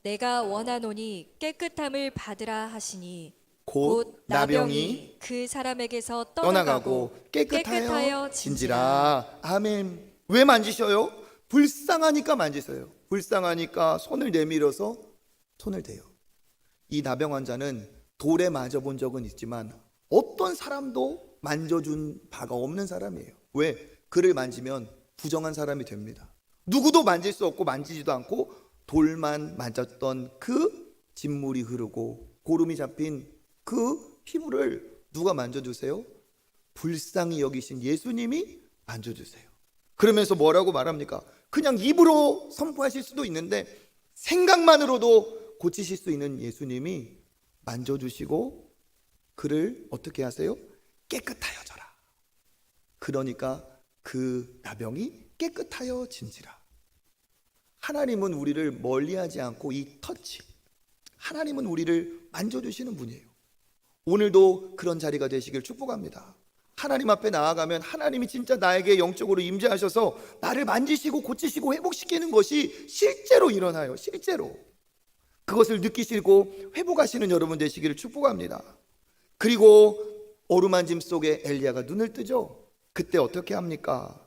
내가 원하노니 깨끗함을 받으라 하시니 곧 나병이 그 사람에게서 떠나가고 깨끗하여 진지라. 아멘. 왜 만지셔요? 불쌍하니까 만지세요. 불쌍하니까 손을 내밀어서 손을 대요. 이 나병 환자는 돌에 맞아본 적은 있지만 어떤 사람도 만져준 바가 없는 사람이에요. 왜? 그를 만지면 부정한 사람이 됩니다. 누구도 만질 수 없고 만지지도 않고 돌만 만졌던 그 진물이 흐르고 고름이 잡힌 그 피부를 누가 만져주세요? 불쌍히 여기신 예수님이 만져주세요. 그러면서 뭐라고 말합니까? 그냥 입으로 선포하실 수도 있는데 생각만으로도 고치실 수 있는 예수님이 만져주시고 그를 어떻게 하세요? 깨끗하여져라. 그러니까 그 나병이 깨끗하여진지라. 하나님은 우리를 멀리하지 않고 이 터치, 하나님은 우리를 만져주시는 분이에요. 오늘도 그런 자리가 되시길 축복합니다. 하나님 앞에 나아가면 하나님이 진짜 나에게 영적으로 임재하셔서 나를 만지시고 고치시고 회복시키는 것이 실제로 일어나요. 실제로. 그것을 느끼시고 회복하시는 여러분 되시기를 축복합니다. 그리고 어루만짐 속에 엘리야가 눈을 뜨죠. 그때 어떻게 합니까?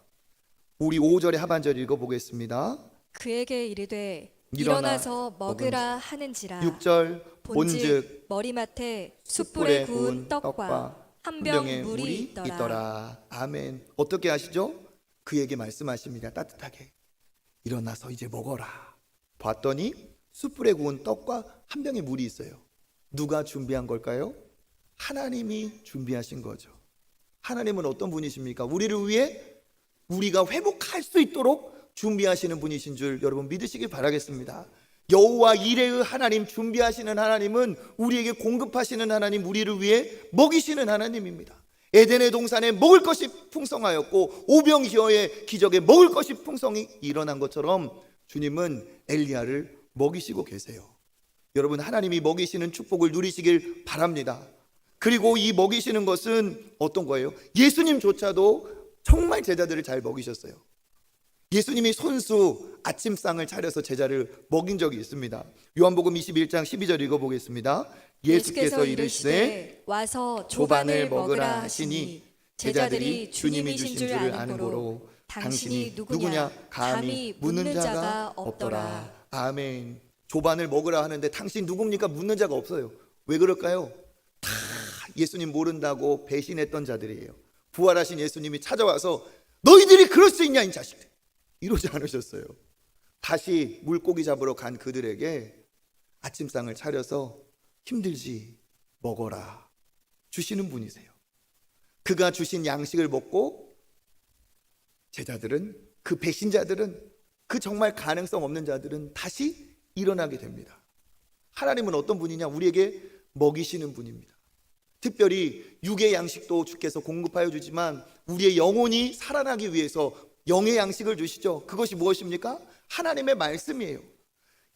우리 5절의 하반절 읽어보겠습니다. 그에게 이르되 일어나 일어나서 먹으라 하는지라. 6절 본즉 머리맡에 숯불에 구운 떡과 한 병 물이 있더라. 아멘. 어떻게 하시죠? 그에게 말씀하십니다. 따뜻하게 일어나서 이제 먹어라. 봤더니 숯불에 구운 떡과 한 병의 물이 있어요. 누가 준비한 걸까요? 하나님이 준비하신 거죠. 하나님은 어떤 분이십니까? 우리를 위해 우리가 회복할 수 있도록 준비하시는 분이신 줄 여러분 믿으시길 바라겠습니다. 여호와 이레의 하나님, 준비하시는 하나님은 우리에게 공급하시는 하나님, 우리를 위해 먹이시는 하나님입니다. 에덴의 동산에 먹을 것이 풍성하였고 오병이어의 기적에 먹을 것이 풍성히 일어난 것처럼 주님은 엘리야를 먹이시고 계세요. 여러분, 하나님이 먹이시는 축복을 누리시길 바랍니다. 그리고 이 먹이시는 것은 어떤 거예요? 예수님조차도 정말 제자들을 잘 먹이셨어요. 예수님이 손수 아침상을 차려서 제자를 먹인 적이 있습니다. 요한복음 21장 12절 읽어보겠습니다. 예수께서 이르시되 와서 조반을 먹으라 하시니 제자들이 주님이신 줄을 아는 고로 당신이 누구냐 감히 묻는 자가 없더라. 아멘. 조반을 먹으라 하는데 당신 누굽니까? 묻는 자가 없어요. 왜 그럴까요? 다 예수님 모른다고 배신했던 자들이에요. 부활하신 예수님이 찾아와서 너희들이 그럴 수 있냐 이 자식들, 이러지 않으셨어요. 다시 물고기 잡으러 간 그들에게 아침상을 차려서 힘들지 먹어라 주시는 분이세요. 그가 주신 양식을 먹고 제자들은, 그 배신자들은, 그 정말 가능성 없는 자들은 다시 일어나게 됩니다. 하나님은 어떤 분이냐? 우리에게 먹이시는 분입니다. 특별히 육의 양식도 주께서 공급하여 주지만 우리의 영혼이 살아나기 위해서 영의 양식을 주시죠. 그것이 무엇입니까? 하나님의 말씀이에요.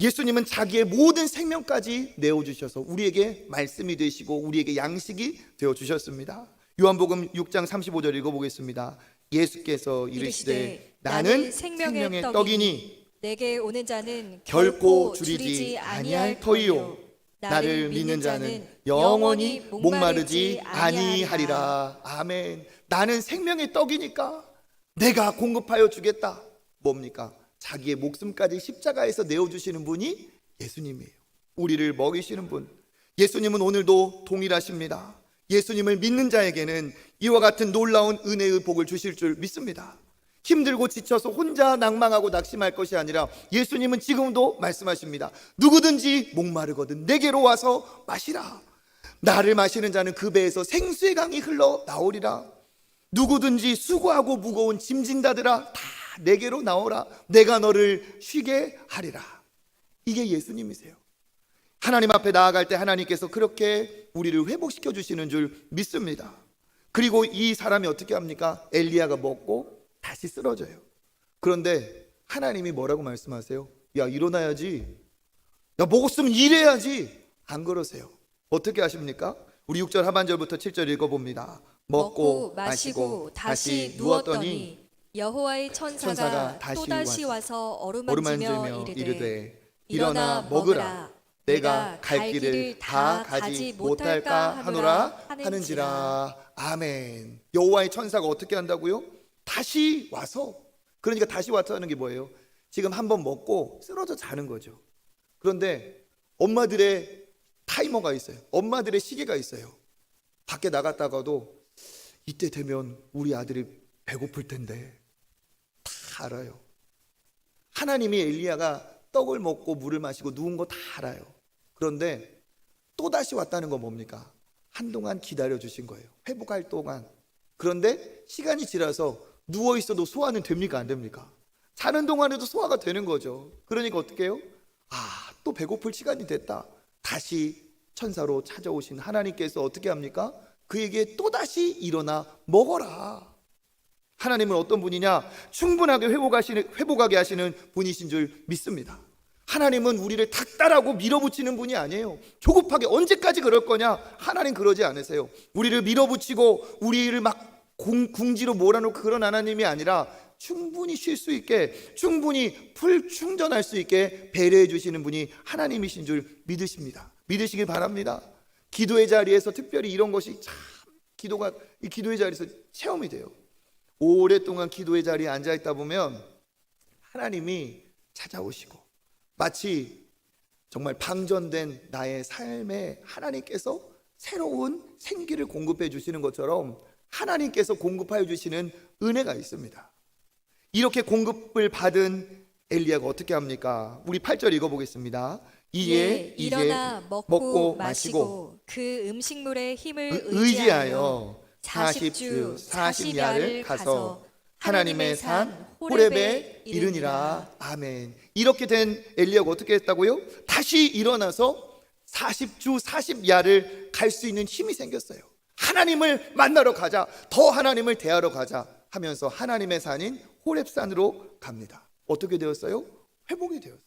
예수님은 자기의 모든 생명까지 내어주셔서 우리에게 말씀이 되시고 우리에게 양식이 되어주셨습니다. 요한복음 6장 35절 읽어보겠습니다. 예수께서 이르시되 나는 생명의 떡이니 내게 오는 자는 결코 줄이지 아니할 터이요 나를 믿는 자는 영원히 목마르지 아니하리라. 아멘. 나는 생명의 떡이니까 내가 공급하여 주겠다. 뭡니까? 자기의 목숨까지 십자가에서 내어주시는 분이 예수님이에요. 우리를 먹이시는 분. 예수님은 오늘도 동일하십니다. 예수님을 믿는 자에게는 이와 같은 놀라운 은혜의 복을 주실 줄 믿습니다. 힘들고 지쳐서 혼자 낭망하고 낙심할 것이 아니라 예수님은 지금도 말씀하십니다. 누구든지 목마르거든 내게로 와서 마시라. 나를 마시는 자는 그 배에서 생수의 강이 흘러 나오리라. 누구든지 수고하고 무거운 짐진 자들아 다 내게로 나오라. 내가 너를 쉬게 하리라. 이게 예수님이세요. 하나님 앞에 나아갈 때 하나님께서 그렇게 우리를 회복시켜 주시는 줄 믿습니다. 그리고 이 사람이 어떻게 합니까? 엘리야가 먹고 다시 쓰러져요. 그런데 하나님이 뭐라고 말씀하세요? 야, 일어나야지. 야, 먹었으면 일해야지. 안 그러세요. 어떻게 하십니까? 우리 6절 하반절부터 7절 읽어봅니다. 먹고 마시고 다시 누웠더니 여호와의 천사가 또다시 와서 어루만지며 어루만지며 이르되 이르되 일어나 먹으라. 내가 갈 길을 다 가지 못할까 하노라 하는지라. 아멘. 여호와의 천사가 어떻게 한다고요? 다시 와서, 그러니까 다시 와서 하는 게 뭐예요? 지금 한 번 먹고 쓰러져 자는 거죠. 그런데 엄마들의 타이머가 있어요. 엄마들의 시계가 있어요. 밖에 나갔다가도 이때 되면 우리 아들이 배고플 텐데 다 알아요. 하나님이 엘리야가 떡을 먹고 물을 마시고 누운 거 다 알아요. 그런데 또다시 왔다는 건 뭡니까? 한동안 기다려 주신 거예요. 회복할 동안. 그런데 시간이 지나서 누워 있어도 소화는 됩니까? 안 됩니까? 자는 동안에도 소화가 되는 거죠. 그러니까 어떻게 해요? 또 배고플 시간이 됐다. 다시 천사로 찾아오신 하나님께서 어떻게 합니까? 그에게 또다시 일어나 먹어라. 하나님은 어떤 분이냐? 충분하게 회복하게 하시는 분이신 줄 믿습니다. 하나님은 우리를 닥달하고 밀어붙이는 분이 아니에요. 조급하게 언제까지 그럴 거냐? 하나님 그러지 않으세요. 우리를 밀어붙이고 우리를 막 궁지로 몰아놓고 그런 하나님이 아니라 충분히 쉴 수 있게, 충분히 풀 충전할 수 있게 배려해 주시는 분이 하나님이신 줄 믿으시길 바랍니다. 기도의 자리에서 특별히 이런 것이 참 이 기도의 자리에서 체험이 돼요. 오랫동안 기도의 자리에 앉아 있다 보면 하나님이 찾아오시고, 마치 정말 방전된 나의 삶에 하나님께서 새로운 생기를 공급해 주시는 것처럼 하나님께서 공급하여 주시는 은혜가 있습니다. 이렇게 공급을 받은 엘리야가 어떻게 합니까? 우리 8절 읽어보겠습니다. 이에 일어나 먹고 마시고 그 음식물의 힘을 의지하여 40주 40야를 가서 하나님의 산 호렙에 이르니라. 아멘. 이렇게 된 엘리야가 어떻게 했다고요? 다시 일어나서 40주 40야를 갈 수 있는 힘이 생겼어요. 하나님을 만나러 가자, 더 하나님을 대하러 가자 하면서 하나님의 산인 호렙산으로 갑니다. 어떻게 되었어요? 회복이 되었어요.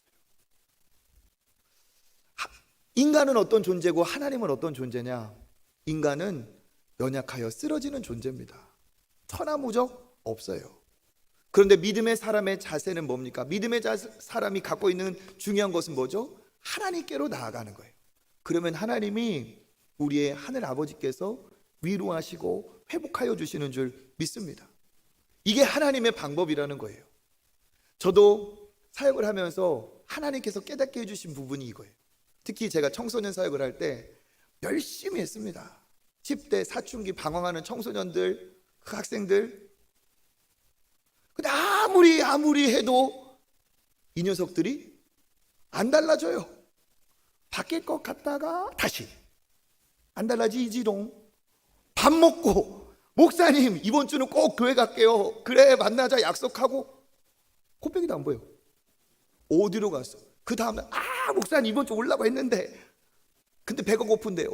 인간은 어떤 존재고 하나님은 어떤 존재냐? 인간은 연약하여 쓰러지는 존재입니다. 천하무적 없어요. 그런데 믿음의 사람의 자세는 뭡니까? 믿음의 사람이 갖고 있는 중요한 것은 뭐죠? 하나님께로 나아가는 거예요. 그러면 하나님이 우리의 하늘 아버지께서 위로하시고 회복하여 주시는 줄 믿습니다. 이게 하나님의 방법이라는 거예요. 저도 사역을 하면서 하나님께서 깨닫게 해주신 부분이 이거예요. 특히 제가 청소년 사역을 할 때 열심히 했습니다. 10대 사춘기 방황하는 청소년들, 그 학생들, 근데 아무리 해도 이 녀석들이 안 달라져요. 바뀔 것 같다가 다시 안 달라지지롱. 밥 먹고 목사님 이번 주는 꼭 교회 갈게요. 그래 만나자 약속하고 코빼기도 안 보여. 어디로 갔어? 그 다음날 목사님 이번 주 올라고 했는데 근데 배가 고픈데요.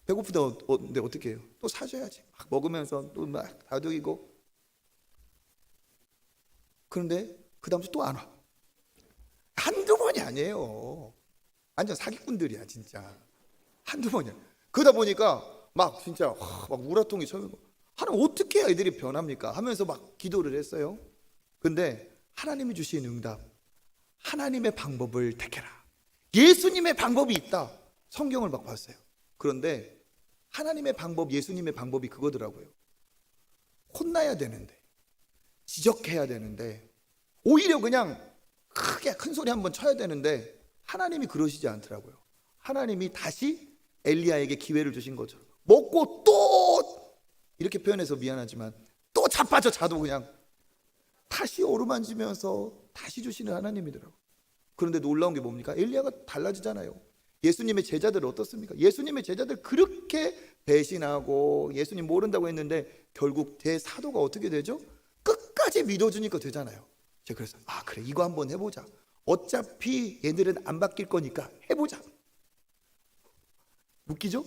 배고픈데 어떻게 해요? 또 사줘야지. 막 먹으면서 또 막 다독이고. 그런데 그 다음 주 또 안 와. 한두 번이 아니에요. 완전 사기꾼들이야 진짜. 한두 번이야. 그러다 보니까 막 진짜 막 우라통이 쳐오고, 하나님 어떻게 해야 애들이 변합니까? 하면서 막 기도를 했어요. 근데 하나님이 주신 응답, 하나님의 방법을 택해라. 예수님의 방법이 있다. 성경을 막 봤어요. 그런데 하나님의 방법, 예수님의 방법이 그거더라고요. 혼나야 되는데, 지적해야 되는데, 오히려 그냥 크게 큰 소리 한번 쳐야 되는데 하나님이 그러시지 않더라고요. 하나님이 다시 엘리야에게 기회를 주신 것처럼 먹고 또, 이렇게 표현해서 미안하지만 또 자빠져 자도 그냥 다시 어루만지면서 다시 주시는 하나님이더라고요. 그런데 놀라운 게 뭡니까? 엘리야가 달라지잖아요. 예수님의 제자들 어떻습니까? 예수님의 제자들 그렇게 배신하고 예수님 모른다고 했는데 결국 대사도가 어떻게 되죠? 끝까지 믿어주니까 되잖아요. 제가 그래서 그래 이거 한번 해보자. 어차피 얘들은 안 바뀔 거니까 해보자. 웃기죠?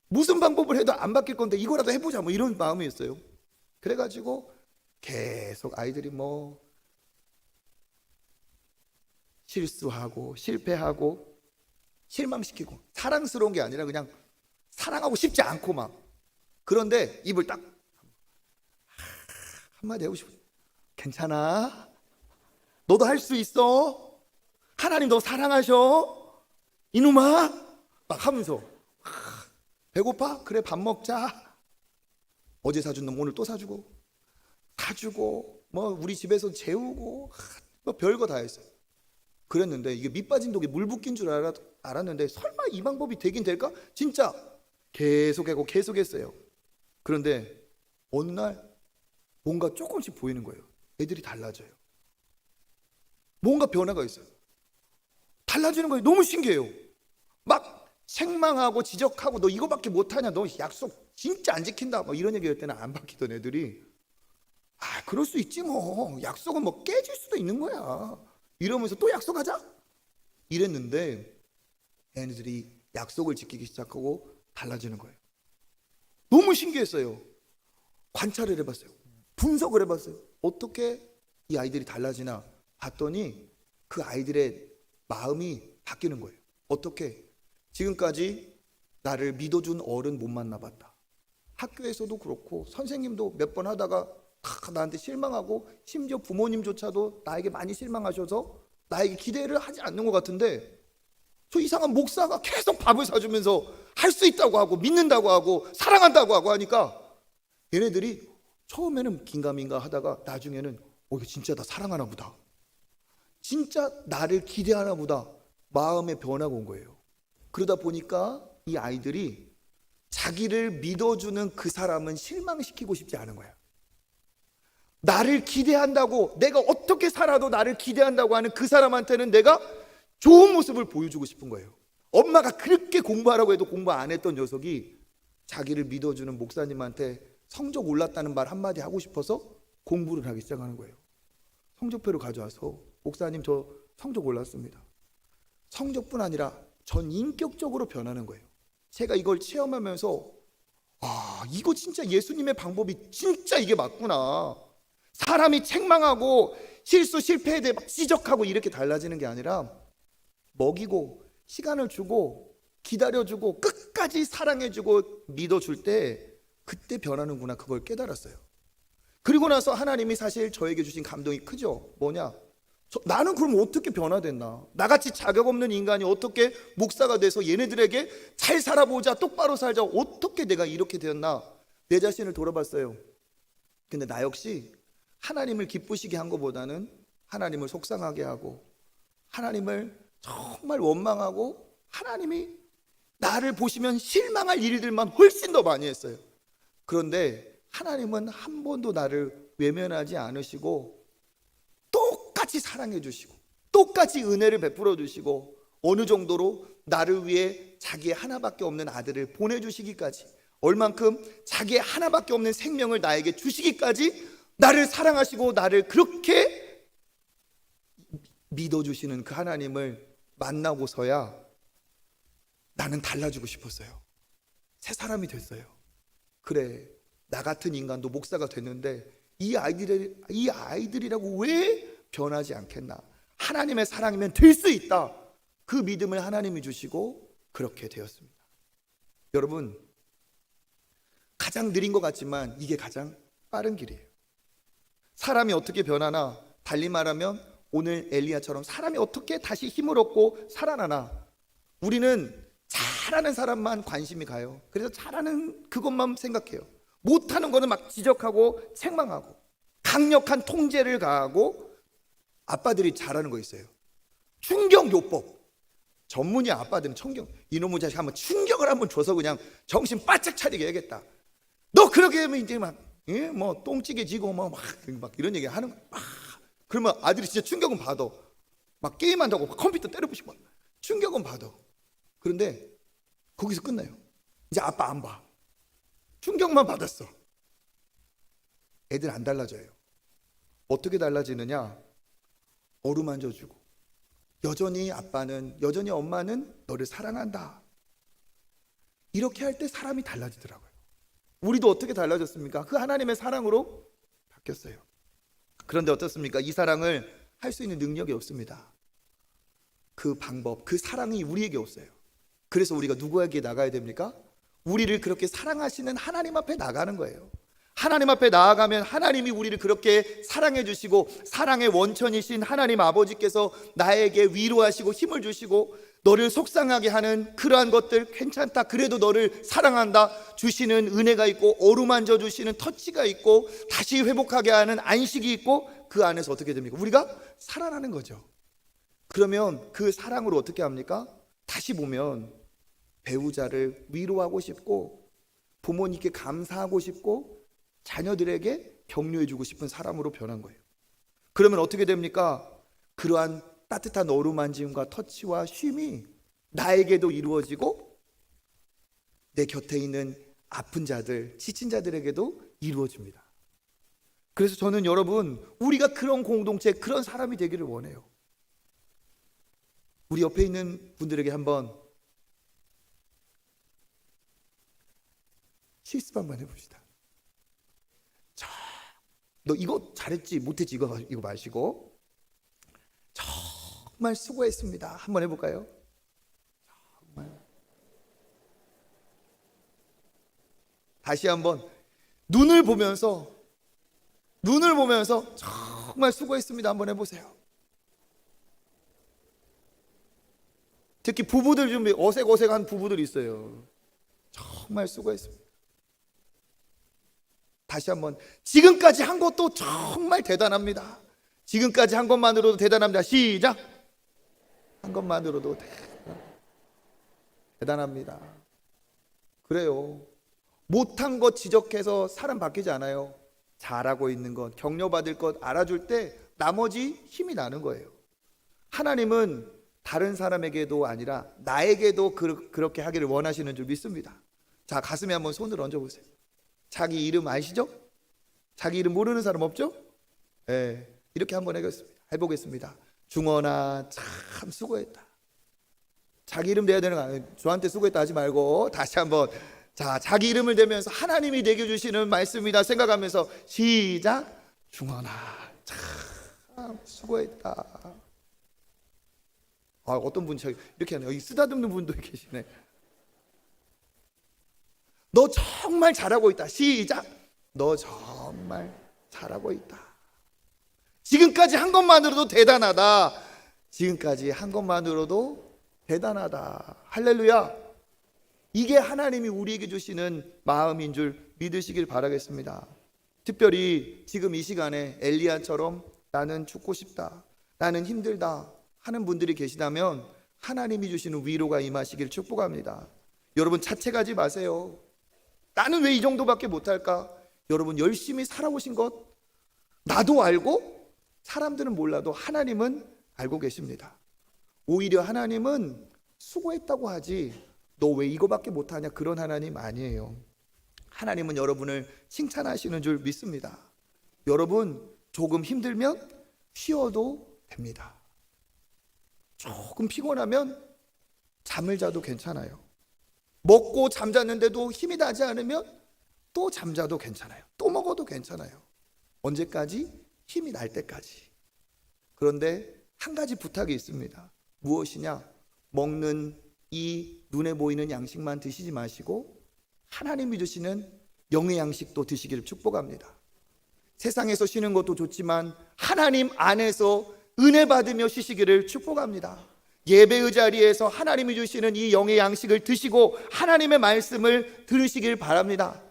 무슨 방법을 해도 안 바뀔 건데 이거라도 해보자 뭐 이런 마음이었어요. 그래가지고 계속 아이들이 뭐 실수하고 실패하고 실망시키고, 사랑스러운 게 아니라 그냥 사랑하고 싶지 않고 막. 그런데 입을 딱 한마디 해보고 싶어요. 괜찮아, 너도 할 수 있어, 하나님 너 사랑하셔 이놈아 막 하면서. 배고파? 그래 밥 먹자. 어제 사준 놈 오늘 또 사주고 뭐 우리 집에서 재우고 뭐 별거 다 했어요. 그랬는데 이게 밑 빠진 독에 물 붓긴 줄 알았는데 설마 이 방법이 되긴 될까? 진짜 계속하고 계속했어요. 그런데 어느 날 뭔가 조금씩 보이는 거예요. 애들이 달라져요. 뭔가 변화가 있어요. 달라지는 거예요. 너무 신기해요. 막 책망하고 지적하고 너 이거밖에 못하냐, 너 약속 진짜 안 지킨다, 뭐 이런 얘기할 때는 안 바뀌던 애들이 그럴 수 있지 뭐, 약속은 뭐 깨질 수도 있는 거야 이러면서 또 약속하자 이랬는데 애들이 약속을 지키기 시작하고 달라지는 거예요. 너무 신기했어요. 관찰을 해봤어요. 분석을 해봤어요. 어떻게 이 아이들이 달라지나 봤더니 그 아이들의 마음이 바뀌는 거예요. 어떻게? 지금까지 나를 믿어준 어른 못 만나봤다. 학교에서도 그렇고 선생님도 몇 번 하다가 나한테 실망하고 심지어 부모님조차도 나에게 많이 실망하셔서 나에게 기대를 하지 않는 것 같은데 저 이상한 목사가 계속 밥을 사주면서 할 수 있다고 하고 믿는다고 하고 사랑한다고 하고 하니까 얘네들이 처음에는 긴가민가 하다가 나중에는 이거 진짜 나 사랑하나 보다, 진짜 나를 기대하나 보다, 마음의 변화가 온 거예요. 그러다 보니까 이 아이들이 자기를 믿어주는 그 사람은 실망시키고 싶지 않은 거야. 나를 기대한다고, 내가 어떻게 살아도 나를 기대한다고 하는 그 사람한테는 내가 좋은 모습을 보여주고 싶은 거예요. 엄마가 그렇게 공부하라고 해도 공부 안 했던 녀석이 자기를 믿어주는 목사님한테 성적 올랐다는 말 한마디 하고 싶어서 공부를 하기 시작하는 거예요. 성적표를 가져와서 목사님 저 성적 올랐습니다. 성적뿐 아니라 전 인격적으로 변하는 거예요. 제가 이걸 체험하면서 이거 진짜 예수님의 방법이 진짜 이게 맞구나. 사람이 책망하고 실수 실패에 대해 막 지적하고 이렇게 달라지는 게 아니라 먹이고 시간을 주고 기다려주고 끝까지 사랑해주고 믿어줄 때 그때 변하는구나, 그걸 깨달았어요. 그리고 나서 하나님이 사실 저에게 주신 감동이 크죠. 뭐냐? 나는 그럼 어떻게 변화됐나? 나같이 자격 없는 인간이 어떻게 목사가 돼서 얘네들에게 잘 살아보자, 똑바로 살자, 어떻게 내가 이렇게 되었나? 내 자신을 돌아봤어요. 근데 나 역시 하나님을 기쁘시게 한 것보다는 하나님을 속상하게 하고 하나님을 정말 원망하고 하나님이 나를 보시면 실망할 일들만 훨씬 더 많이 했어요. 그런데 하나님은 한 번도 나를 외면하지 않으시고 똑같이 사랑해 주시고 똑같이 은혜를 베풀어 주시고 어느 정도로 나를 위해 자기의 하나밖에 없는 아들을 보내주시기까지, 얼만큼 자기의 하나밖에 없는 생명을 나에게 주시기까지 나를 사랑하시고 나를 그렇게 믿어주시는 그 하나님을 만나고서야 나는 달라지고 싶었어요. 새 사람이 됐어요. 그래, 나 같은 인간도 목사가 됐는데 이 아이들이라고 왜 변하지 않겠나? 하나님의 사랑이면 될 수 있다. 그 믿음을 하나님이 주시고 그렇게 되었습니다. 여러분, 가장 느린 것 같지만 이게 가장 빠른 길이에요. 사람이 어떻게 변하나, 달리 말하면 오늘 엘리야처럼 사람이 어떻게 다시 힘을 얻고 살아나나, 우리는 잘하는 사람만 관심이 가요. 그래서 잘하는 그것만 생각해요. 못하는 거는 막 지적하고 책망하고 강력한 통제를 가하고. 아빠들이 잘하는 거 있어요. 충격요법. 전문이 아빠들은 이놈의 자식 한번 충격을 한번 줘서 그냥 정신 바짝 차리게 해야겠다. 너 그렇게 하면 이제 막 똥찌개 지고 막 이런 얘기 하는 거야. 그러면 아들이 진짜 충격은 받아. 막 게임한다고 막 컴퓨터 때려부시고 충격은 받아. 그런데 거기서 끝나요. 이제 아빠 안 봐. 충격만 받았어. 애들 안 달라져요. 어떻게 달라지느냐? 어루만져주고 여전히 아빠는, 여전히 엄마는 너를 사랑한다. 이렇게 할 때 사람이 달라지더라고요. 우리도 어떻게 달라졌습니까? 그 하나님의 사랑으로 바뀌었어요. 그런데 어떻습니까? 이 사랑을 할 수 있는 능력이 없습니다. 그 방법, 그 사랑이 우리에게 없어요. 그래서 우리가 누구에게 나가야 됩니까? 우리를 그렇게 사랑하시는 하나님 앞에 나가는 거예요. 하나님 앞에 나아가면 하나님이 우리를 그렇게 사랑해 주시고, 사랑의 원천이신 하나님 아버지께서 나에게 위로하시고 힘을 주시고 너를 속상하게 하는 그러한 것들 괜찮다. 그래도 너를 사랑한다. 주시는 은혜가 있고 어루만져 주시는 터치가 있고 다시 회복하게 하는 안식이 있고 그 안에서 어떻게 됩니까? 우리가 살아나는 거죠. 그러면 그 사랑으로 어떻게 합니까? 다시 보면 배우자를 위로하고 싶고 부모님께 감사하고 싶고 자녀들에게 격려해주고 싶은 사람으로 변한 거예요. 그러면 어떻게 됩니까? 그러한 따뜻한 어루만짐과 터치와 쉼이 나에게도 이루어지고 내 곁에 있는 아픈 자들, 지친 자들에게도 이루어집니다. 그래서 저는 여러분, 우리가 그런 공동체, 그런 사람이 되기를 원해요. 우리 옆에 있는 분들에게 한번 실습 한번 해봅시다. 자, 너 이거 잘했지 못했지 이거 마시고 정말 수고했습니다. 한번 해볼까요? 정말. 다시 한번 눈을 보면서 정말 수고했습니다. 한번 해보세요. 특히 부부들 좀 어색어색한 부부들이 있어요. 정말 수고했습니다. 다시 한번 지금까지 한 것도 정말 대단합니다. 지금까지 한 것만으로도 대단합니다. 시작. 한 것만으로도 대단합니다. 그래요. 못한 것 지적해서 사람 바뀌지 않아요. 잘하고 있는 것, 격려받을 것 알아줄 때 나머지 힘이 나는 거예요. 하나님은 다른 사람에게도 아니라 나에게도 그렇게 하기를 원하시는 줄 믿습니다. 자, 가슴에 한번 손을 얹어보세요. 자기 이름 아시죠? 자기 이름 모르는 사람 없죠? 네, 이렇게 한번 해보겠습니다. 중원아, 참 수고했다. 자기 이름 대야 되는 거 아니에요. 저한테 수고했다 하지 말고 다시 한번, 자, 자기 이름을 대면서 하나님이 내게 주시는 말씀이다 생각하면서 시작. 중원아, 참 수고했다. 아, 어떤 분이 이렇게 하네요. 여기 쓰다듬는 분도 계시네. 너 정말 잘하고 있다. 시작. 너 정말 잘하고 있다. 지금까지 한 것만으로도 대단하다. 지금까지 한 것만으로도 대단하다. 할렐루야. 이게 하나님이 우리에게 주시는 마음인 줄 믿으시길 바라겠습니다. 특별히 지금 이 시간에 엘리야처럼 나는 죽고 싶다, 나는 힘들다 하는 분들이 계시다면 하나님이 주시는 위로가 임하시길 축복합니다. 여러분 자책하지 마세요. 나는 왜 이 정도밖에 못할까? 여러분 열심히 살아오신 것 나도 알고 사람들은 몰라도 하나님은 알고 계십니다. 오히려 하나님은 수고했다고 하지 너 왜 이거밖에 못하냐 그런 하나님 아니에요. 하나님은 여러분을 칭찬하시는 줄 믿습니다. 여러분 조금 힘들면 쉬어도 됩니다. 조금 피곤하면 잠을 자도 괜찮아요. 먹고 잠잤는데도 힘이 나지 않으면 또 잠자도 괜찮아요. 또 먹어도 괜찮아요. 언제까지? 힘이 날 때까지. 그런데 한 가지 부탁이 있습니다. 무엇이냐? 먹는 이 눈에 보이는 양식만 드시지 마시고 하나님이 주시는 영의 양식도 드시기를 축복합니다. 세상에서 쉬는 것도 좋지만 하나님 안에서 은혜 받으며 쉬시기를 축복합니다. 예배의 자리에서 하나님이 주시는 이 영의 양식을 드시고 하나님의 말씀을 들으시길 바랍니다.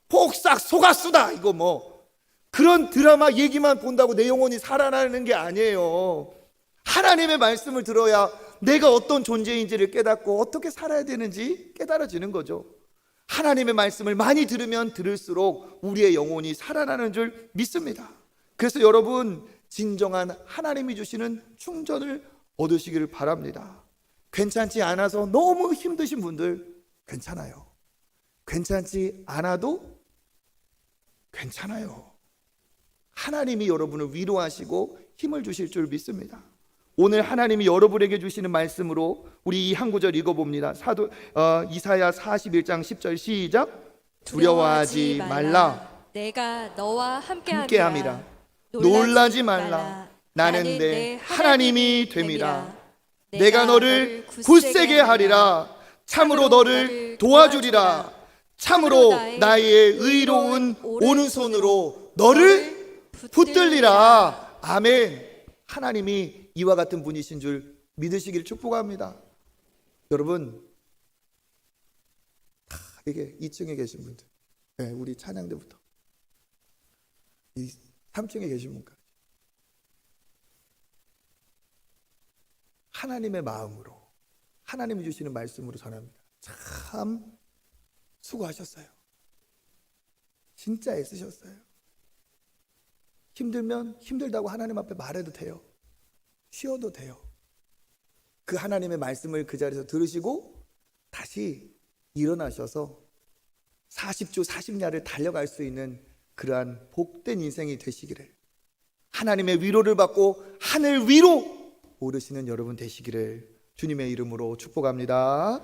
폭삭 속았수다 이거 뭐 그런 드라마 얘기만 본다고 내 영혼이 살아나는 게 아니에요. 하나님의 말씀을 들어야 내가 어떤 존재인지를 깨닫고 어떻게 살아야 되는지 깨달아지는 거죠. 하나님의 말씀을 많이 들으면 들을수록 우리의 영혼이 살아나는 줄 믿습니다. 그래서 여러분 진정한 하나님이 주시는 충전을 얻으시기를 바랍니다. 괜찮지 않아서 너무 힘드신 분들 괜찮아요. 괜찮지 않아도 괜찮아요. 하나님이 여러분을 위로하시고 힘을 주실 줄 믿습니다. 오늘 하나님이 여러분에게 주시는 말씀으로 우리 이 한 구절 읽어봅니다. 이사야 41장 10절 시작. 두려워하지 말라. 내가 너와 함께함이라. 놀라지 말라. 나는 내 하나님이 됨이라. 내가 너를 굳세게 하리라. 참으로 너를 도와주리라. 참으로 나의 의로운 오른손으로 너를 붙들리라. 아멘. 하나님이 이와 같은 분이신 줄 믿으시길 축복합니다. 여러분 다 이게 2층에 계신 분들, 네, 우리 찬양대부터 이 3층에 계신 분까지 하나님의 마음으로 하나님이 주시는 말씀으로 전합니다. 참 수고하셨어요. 진짜 애쓰셨어요. 힘들면 힘들다고 하나님 앞에 말해도 돼요. 쉬어도 돼요. 그 하나님의 말씀을 그 자리에서 들으시고 다시 일어나셔서 40주 40야를 달려갈 수 있는 그러한 복된 인생이 되시기를, 하나님의 위로를 받고 하늘 위로 오르시는 여러분 되시기를 주님의 이름으로 축복합니다.